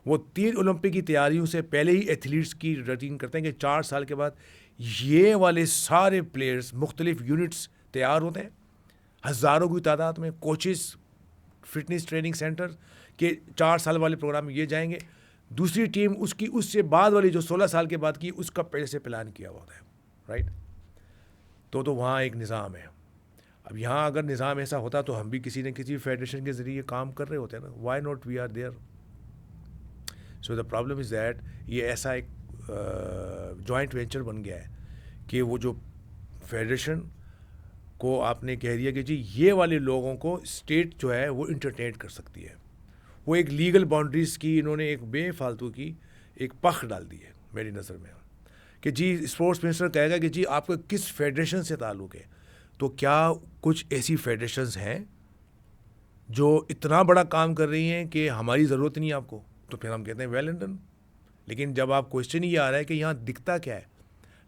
Speaker 2: वो 3 ओलंपिक की तैयारियों से पहले ही एथलीट्स की रूटीन करते हैं कि 4 साल के बाद ये वाले सारे प्लेयर्स मुख्तलिफ यूनिट्स तैयार होते हैं, हज़ारों की तादाद में कोचेस फिटनेस ट्रेनिंग सेंटर के 4 साल वाले प्रोग्राम में ये जाएंगे। दूसरी टीम उसकी उससे बाद वाली जो 16 साल के बाद की, उसका पहले से प्लान किया हुआ होता है, राइट। तो वहाँ एक निज़ाम है। अब यहाँ अगर निज़ाम ऐसा होता तो हम भी किसी न किसी फेडरेशन के ज़रिए काम कर रहे होते हैं ना। Why not we are there. So the problem is that ये ऐसा एक जॉइंट वेंचर बन गया है कि वो जो फेडरेशन को आपने कह दिया कि जी ये वाले लोगों को स्टेट जो है वो इंटरटेन कर सकती है। वो एक लीगल बाउंड्रीज़ की इन्होंने एक बेफालतू की एक पख डाल दी है मेरी नज़र में, कि जी स्पोर्ट्स मिनिस्टर कहेगा कि जी आपका किस फेडरेशन से ताल्लुक़ है। तो क्या कुछ ऐसी फेडरेशंस हैं जो इतना बड़ा काम कर रही हैं कि हमारी ज़रूरत नहीं आपको? तो फिर हम कहते हैं वेल एंड डन। लेकिन जब आप क्वेश्चन ही आ रहा है कि यहाँ दिखता क्या है,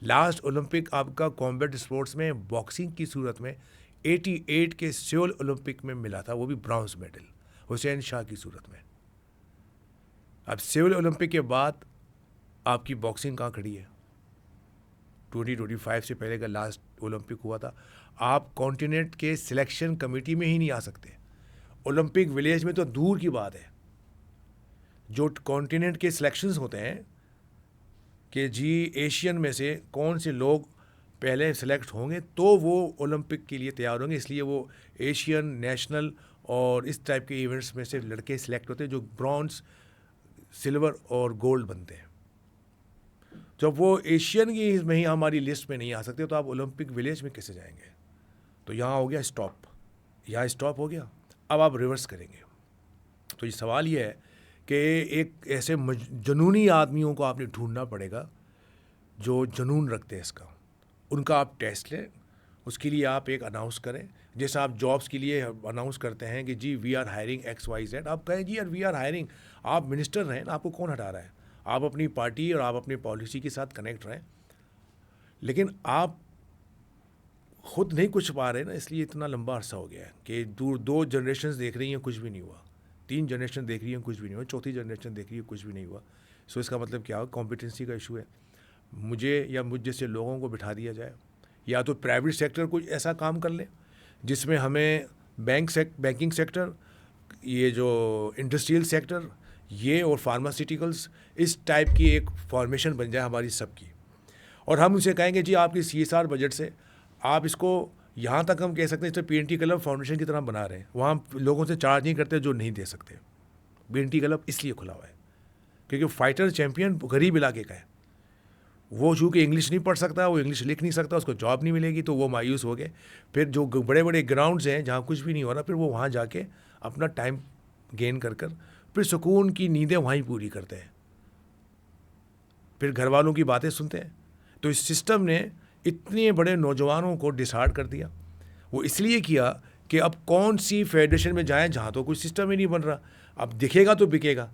Speaker 2: लास्ट ओलंपिक आपका कॉम्बैट स्पोर्ट्स में बॉक्सिंग की सूरत में 88 के सियोल ओलंपिक में मिला था, वो भी ब्रॉन्ज मेडल हुसैन शाह की सूरत में। अब सियोल ओलंपिक के बाद आपकी बॉक्सिंग कहाँ खड़ी है? 2025 से पहले का लास्ट ओलंपिक हुआ था। आप कॉन्टिनेंट के सिलेक्शन कमेटी में ही नहीं आ सकते। ओलंपिक विलेज में तो दूर की बात है। जो कॉन्टिनेंट के सिलेक्शंस होते हैं कि जी एशियन में से कौन से लोग पहले सेलेक्ट होंगे तो वो ओलंपिक के लिए तैयार होंगे, इसलिए वो एशियन, नेशनल और इस टाइप के इवेंट्स में से लड़के सिलेक्ट होते हैं जो ब्रॉन्ज, सिल्वर और गोल्ड बनते हैं। जब वो एशियन की में ही हमारी लिस्ट में नहीं आ सकते तो आप ओलंपिक विलेज में कैसे जाएंगे? तो यहाँ हो गया स्टॉप, यहाँ स्टॉप हो गया। अब आप रिवर्स करेंगे। तो ये सवाल ये है कि एक ऐसे जुनूनी आदमियों को आपने ढूंढना पड़ेगा जो जुनून रखते हैं इसका, उनका आप टेस्ट लें, उसके लिए आप एक अनाउंस करें। जैसे आप जॉब्स के लिए अनाउंस करते हैं कि जी वी आर हायरिंग XYZ, आप कहें जी यार वी आर हायरिंग। आप मिनिस्टर रहें, आपको कौन हटा रहा है? आप अपनी पार्टी और आप अपनी पॉलिसी के साथ कनेक्ट रहें, लेकिन आप खुद नहीं कुछ पा रहे ना, इसलिए इतना लंबा अरसा हो गया है कि 2 जनरेशन देख रही हैं कुछ भी नहीं हुआ, 3 जनरेशन देख रही हैं कुछ भी नहीं हुआ, 4थी जनरेशन देख रही है कुछ भी नहीं हुआ। सो इसका मतलब क्या हो? कॉम्पिटेंसी का इशू है। मुझे या मुझ जैसे लोगों को बिठा दिया जाए, या तो प्राइवेट सेक्टर कुछ ऐसा काम कर ले जिसमें हमें बैंकिंग सेक्टर, ये जो इंडस्ट्रियल सेक्टर, ये और फार्मास्यूटिकल्स, इस टाइप की एक फॉर्मेशन बन जाए हमारी सबकी, और हम उसे कहेंगे जी आपकी CSR बजट से आप इसको, यहाँ तक हम कह सकते हैं इसे PNT क्लब फाउंडेशन की तरह बना रहे हैं। वहाँ लोगों से चार्ज नहीं करते जो नहीं दे सकते। PNT क्लब इसलिए खुला हुआ है क्योंकि फाइटर चैम्पियन गरीब इलाके का है, वो चूँकि इंग्लिश नहीं पढ़ सकता, वो इंग्लिश लिख नहीं सकता, उसको जॉब नहीं मिलेगी, तो वो मायूस हो गए। फिर जो बड़े बड़े ग्राउंड्स हैं जहाँ कुछ भी नहीं हो रहा, फिर वो वहाँ जाके अपना टाइम गेन कर फिर सुकून की नींदें वहीं पूरी करते हैं, फिर घर वालों की बातें सुनते हैं। तो इस सिस्टम ने इतने बड़े नौजवानों को डिसहार्ड कर दिया। वो इसलिए किया कि अब कौन सी फेडरेशन में जाएं जहाँ तो कोई सिस्टम ही नहीं बन रहा। अब दिखेगा तो बिकेगा।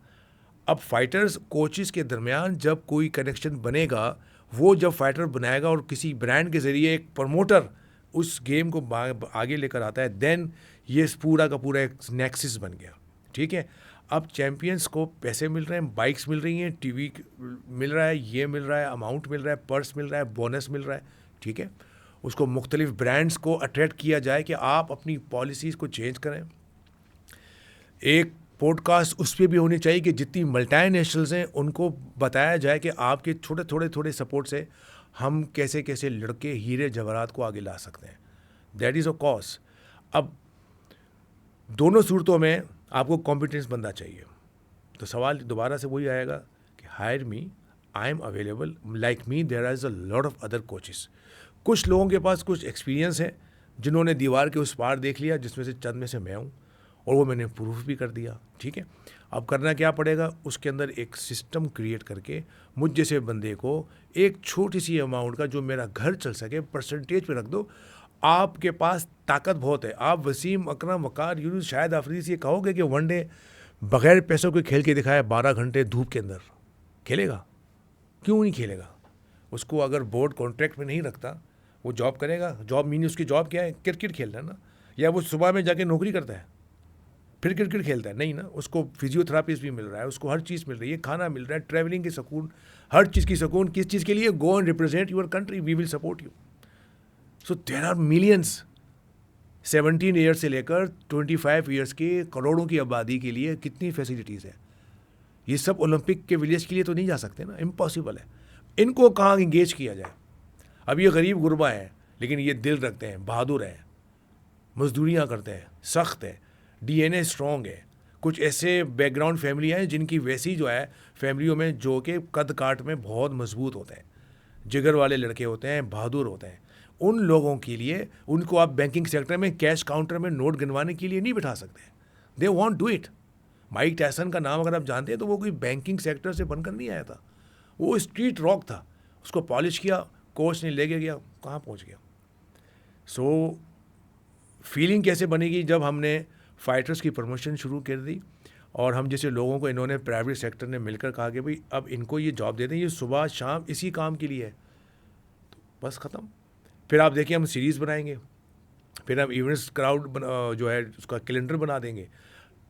Speaker 2: अब फाइटर्स कोचेस के दरमियान जब कोई कनेक्शन बनेगा, वो जब फाइटर बनाएगा और किसी ब्रांड के ज़रिए एक प्रमोटर उस गेम को आगे लेकर आता है, देन ये पूरा का पूरा एक नेक्सस बन गया। ठीक है, अब चैम्पियंस को पैसे मिल रहे हैं, बाइक्स मिल रही हैं, टीवी मिल रहा है, ये मिल रहा है, अमाउंट मिल रहा है, पर्स मिल रहा है, बोनस मिल रहा है। ठीक है, उसको मुख्तलिफ ब्रांड्स को अट्रैक्ट किया जाए कि आप अपनी पॉलिसीज़ को चेंज करें। एक पॉडकास्ट उस पर भी होनी चाहिए कि जितनी मल्टीनेशनल्स हैं उनको बताया जाए कि आपके छोटे सपोर्ट से हम कैसे कैसे लड़के हीरे जवाहरात को आगे ला सकते हैं. That is a cause. अब दोनों सूरतों में आपको कॉम्पिटेंस बनना चाहिए. तो सवाल दोबारा से वही आएगा कि hire me, I am available, like me there is a lot of other coaches. कुछ लोगों के पास कुछ एक्सपीरियंस है जिन्होंने दीवार के उस पार देख लिया, जिसमें से चंद में से मैं हूँ, और वो मैंने प्रूफ भी कर दिया. ठीक है, अब करना क्या पड़ेगा, उसके अंदर एक सिस्टम क्रिएट करके मुझ जैसे बंदे को एक छोटी सी अमाउंट का जो मेरा घर चल सके परसेंटेज पे रख दो. आपके पास ताकत बहुत है. आप वसीम, अकरम, वकार, यूनुस, शायद आफरीदी से ये कहोगे कि वनडे बगैर पैसों के खेल के दिखाया 12 घंटे धूप के अंदर, खेलेगा? क्यों नहीं खेलेगा? उसको अगर बोर्ड कॉन्ट्रैक्ट में नहीं रखता, वो जॉब करेगा? जॉब मीन उसकी जॉब क्या है? क्रिकेट खेलना है ना. या वो सुबह में जाके नौकरी करता है फिर क्रिकेट खेलता है? नहीं ना. उसको फिजियोथेरापिस्ट भी मिल रहा है, उसको हर चीज़ मिल रही है, खाना मिल रहा है, ट्रैवलिंग की सुकून, हर चीज़ की सुकून. किस चीज़ के लिए? Go and represent your country, we will support you. So there are millions. 17 years से लेकर 25 ईयर्स के करोड़ों की आबादी के लिए कितनी फैसिलिटीज़ है. ये सब ओलंपिक के विलेज के लिए तो नहीं जा सकते ना, इम्पॉसिबल है. इनको कहाँ इंगेज किया जाए? अब ये गरीब गुरबा है, लेकिन ये दिल रखते हैं, बहादुर हैं, मजदूरियाँ करते हैं, सख्त है, डीएनए स्ट्रॉन्ग है. कुछ ऐसे बैकग्राउंड फैमिली हैं जिनकी वैसी जो है फैमिलियों में जो कि कद काट में बहुत मजबूत होते हैं, जिगर वाले लड़के होते हैं, बहादुर होते हैं. उन लोगों के लिए उनको आप बैंकिंग सेक्टर में कैश काउंटर में नोट गिनवाने के लिए नहीं बिठा सकते. They want do it. Mike Tyson का नाम अगर आप जानते हैं तो वो कोई बैंकिंग सेक्टर से बनकर नहीं आया था. वो स्ट्रीट रॉक था. उसको पॉलिश किया, कोच ने लेके गया, कहाँ पहुँच गया. सो फीलिंग कैसे बनेगी जब हमने फाइटर्स की प्रमोशन शुरू कर दी और हम जैसे लोगों को इन्होंने प्राइवेट सेक्टर ने मिलकर कहा कि भाई अब इनको ये जॉब दे दें, ये सुबह शाम इसी काम के लिए है, तो बस ख़त्म. फिर आप देखिए हम सीरीज़ बनाएंगे, फिर हम इवेंट्स क्राउड जो है उसका कैलेंडर बना देंगे,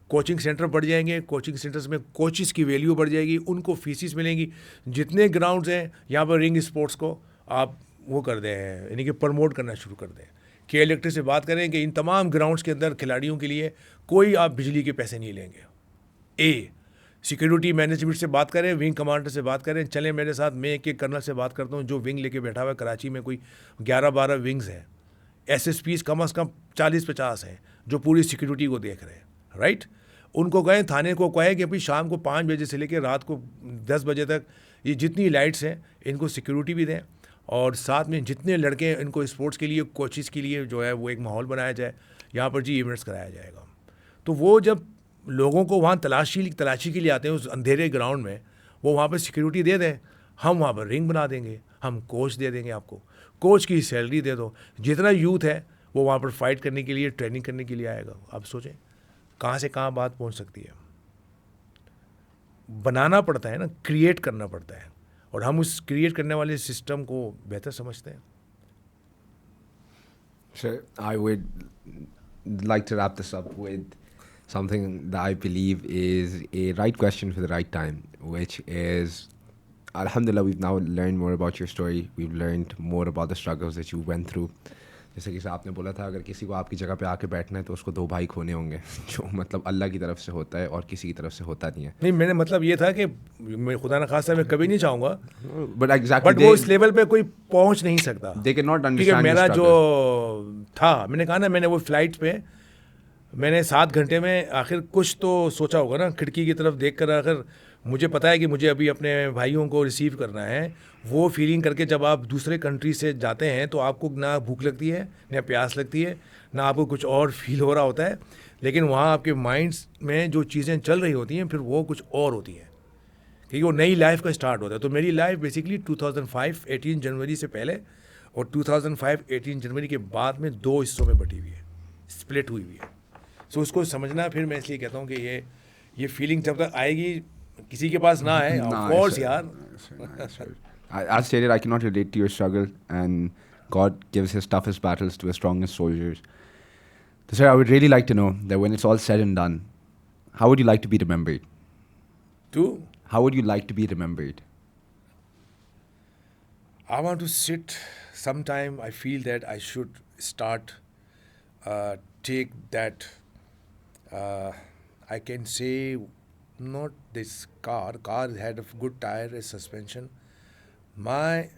Speaker 2: कोचिंग सेंटर बढ़ जाएंगे, कोचिंग सेंटर्स में कोचेस की वैल्यू बढ़ जाएगी, उनको फीसिस मिलेंगी. जितने ग्राउंड्स हैं यहाँ पर रिंग स्पोर्ट्स को आप वो कर दें, यानी कि प्रमोट करना शुरू कर दें. के इलेक्ट्रिक से बात करें कि इन तमाम ग्राउंड्स के अंदर खिलाड़ियों के लिए कोई आप बिजली के पैसे नहीं लेंगे. सिक्योरिटी मैनेजमेंट से बात करें, विंग कमांडर से बात करें, चलें मेरे साथ, मैं एक कर्नल से बात करता हूँ जो विंग लेके बैठा हुआ है. कराची में कोई 11-12 विंग्स हैं. एसएसपीज कम से कम 40-50 हैं जो पूरी सिक्योरिटी को देख रहे हैं. राइट. उनको कहें, थाने को कहें कि भाई शाम को 5 बजे से लेकर रात को 10 बजे तक ये जितनी लाइट्स हैं इनको सिक्योरिटी भी दें, और साथ में जितने लड़के हैं इनको स्पोर्ट्स के लिए, कोचिज़ के लिए जो है वो एक माहौल बनाया जाए. यहाँ पर जी इवेंट्स कराया जाएगा. तो वो जब लोगों को वहाँ तलाशी के लिए आते हैं उस अंधेरे ग्राउंड में, वो वहाँ पर सिक्योरिटी दे दें, हम वहाँ पर रिंग बना देंगे, हम कोच दे देंगे, आपको कोच की सैलरी दे दो. जितना यूथ है वो वहाँ पर फाइट करने के लिए, ट्रेनिंग करने के लिए आएगा. आप सोचें कहाँ से कहाँ बात पहुँच सकती है. बनाना पड़ता है ना, क्रिएट करना पड़ता है, और हम उस क्रिएट करने वाले सिस्टम को बेहतर समझते हैं.
Speaker 1: So I would like to wrap this up with something that I believe is a right question for the right time, which is, Alhamdulillah, we've now learned more about your story. We've learned more about the struggles that you went through. जैसे कि आपने बोला था, अगर किसी को आपकी जगह पे आके बैठना है तो उसको 2 भाई खोने होंगे, जो मतलब अल्लाह की तरफ से होता है और किसी की तरफ से होता नहीं है.
Speaker 2: नहीं, मैंने मतलब ये था कि मैं खुदा न खास्ता मैं कभी नहीं चाहूँगा,
Speaker 1: बट एग्जैक्टली,
Speaker 2: बट वो इस लेवल पे कोई पहुँच नहीं सकता.
Speaker 1: दे कैन नॉट
Speaker 2: क्योंकि
Speaker 1: अंडरस्टैंड
Speaker 2: मेरा जो था, मैंने कहा ना, मैंने वो फ्लाइट पे मैंने 7 घंटे में आखिर कुछ तो सोचा होगा ना, खिड़की की तरफ देख कर. अगर मुझे पता है कि मुझे अभी अपने भाइयों को रिसीव करना है, वो फीलिंग करके जब आप दूसरे कंट्री से जाते हैं तो आपको ना भूख लगती है, ना प्यास लगती है, ना आपको कुछ और फील हो रहा होता है, लेकिन वहाँ आपके माइंड्स में जो चीज़ें चल रही होती हैं फिर वो कुछ और होती हैं, क्योंकि वो नई लाइफ का स्टार्ट होता है. तो मेरी लाइफ बेसिकली 2005 18 जनवरी से पहले और 2005 18 जनवरी के बाद में 2 हिस्सों में बटी हुई है, स्प्लिट हुई है. सो उसको समझना, फिर मैं इसलिए कहता हूँ कि ये फीलिंग जब तक आएगी, किसी के पास ना है, ऑफ कोर्स यार.
Speaker 1: As stated, I cannot relate to your struggle, and God gives his toughest battles to his strongest soldiers. So, sir, I would really like to know that when it's all said and done, how would you like to be remembered? How would you like to be remembered?
Speaker 2: I want to sit sometime. I feel that I should start take that I can say not this car. Car had a good tire, a suspension. My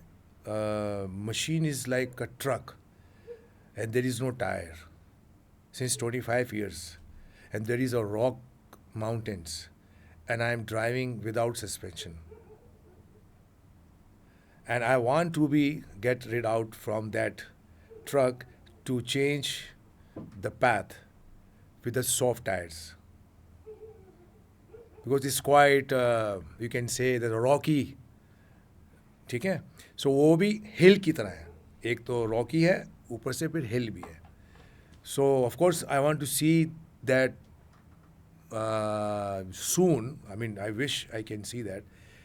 Speaker 2: machine is like a truck, and there is no tire since 25 years, and there is a rock mountains, and I am driving without suspension. And I want to be get rid out from that truck to change the path with the soft tires because it's quite you can say that rocky. ठीक है सो वो भी हिल की तरह है एक तो Rocky है ऊपर से फिर हिल भी है so of course I want to see that soon. I mean, I wish I can see that.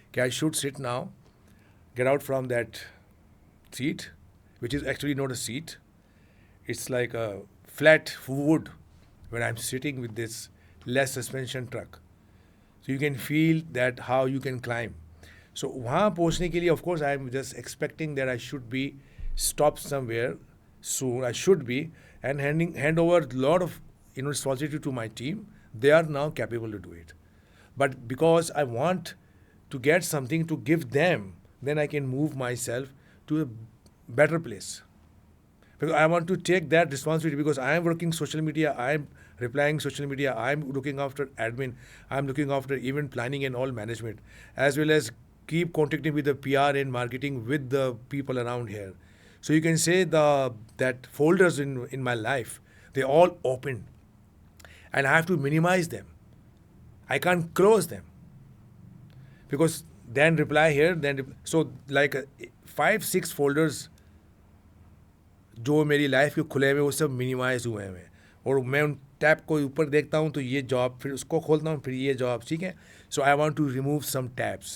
Speaker 2: Okay, I should sit now, get out from that seat, which is actually not a seat. It's like a flat wood when I'm sitting with this less suspension truck. So you can feel that how you can climb. So वहाँ पहुँचने के लिए of course I'm just expecting that I should be stopped somewhere soon. I should be and hand over a lot of responsibility to my team. They are now capable to do it. But because I want to get something to give them, then I can move myself to a better place. Because I want to take that responsibility because I am working social media, I am replying social media, I am looking after admin, I am looking after event planning and all management, as well as keep contacting with the PR and marketing with the people around here. So you can say that folders in my life, they all open. And I have to minimize them. I can't close them. Because then reply here, so like 5-6 folders जो मेरी life के खुले हुए वो सब minimise हुए हैं और मैं उन टैब को ऊपर देखता हूँ तो ये जॉब फिर उसको खोलता हूँ फिर ये जॉब ठीक है so I want to remove some tabs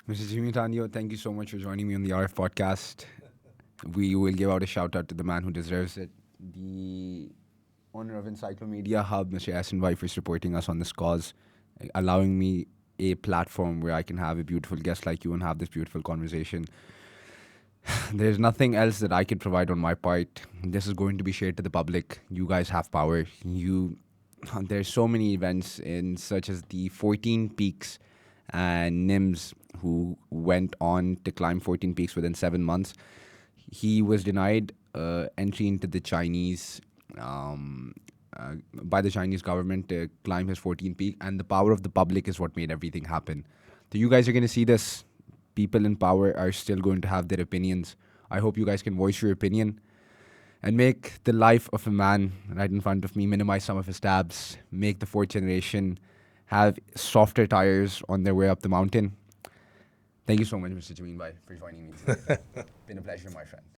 Speaker 1: Mr. Jimmy Tandio, thank you so much for joining me on the RF podcast. We will give out a shout out to the man who deserves it. The owner of Encyclomedia Hub, Mr. Yasin Vai, for supporting us on this cause, allowing me a platform where I can have a beautiful guest like you and have this beautiful conversation. There's nothing else that I could provide on my part. This is going to be shared to the public. You guys have power. There's so many events in such as the 14 Peaks and NIMS who went on to climb 14 peaks within 7 months. He was denied entry into the Chinese by the Chinese government to climb his 14th peak, and the power of the public is what made everything happen. So you guys are going to see this. People in power are still going to have their opinions. I hope you guys can voice your opinion and make the life of a man right in front of me, minimize some of his tabs, make the fourth generation have softer tires on their way up the mountain. Thank you so much, Mr. Jameen Bhai, for joining me today. Been a pleasure, my friend.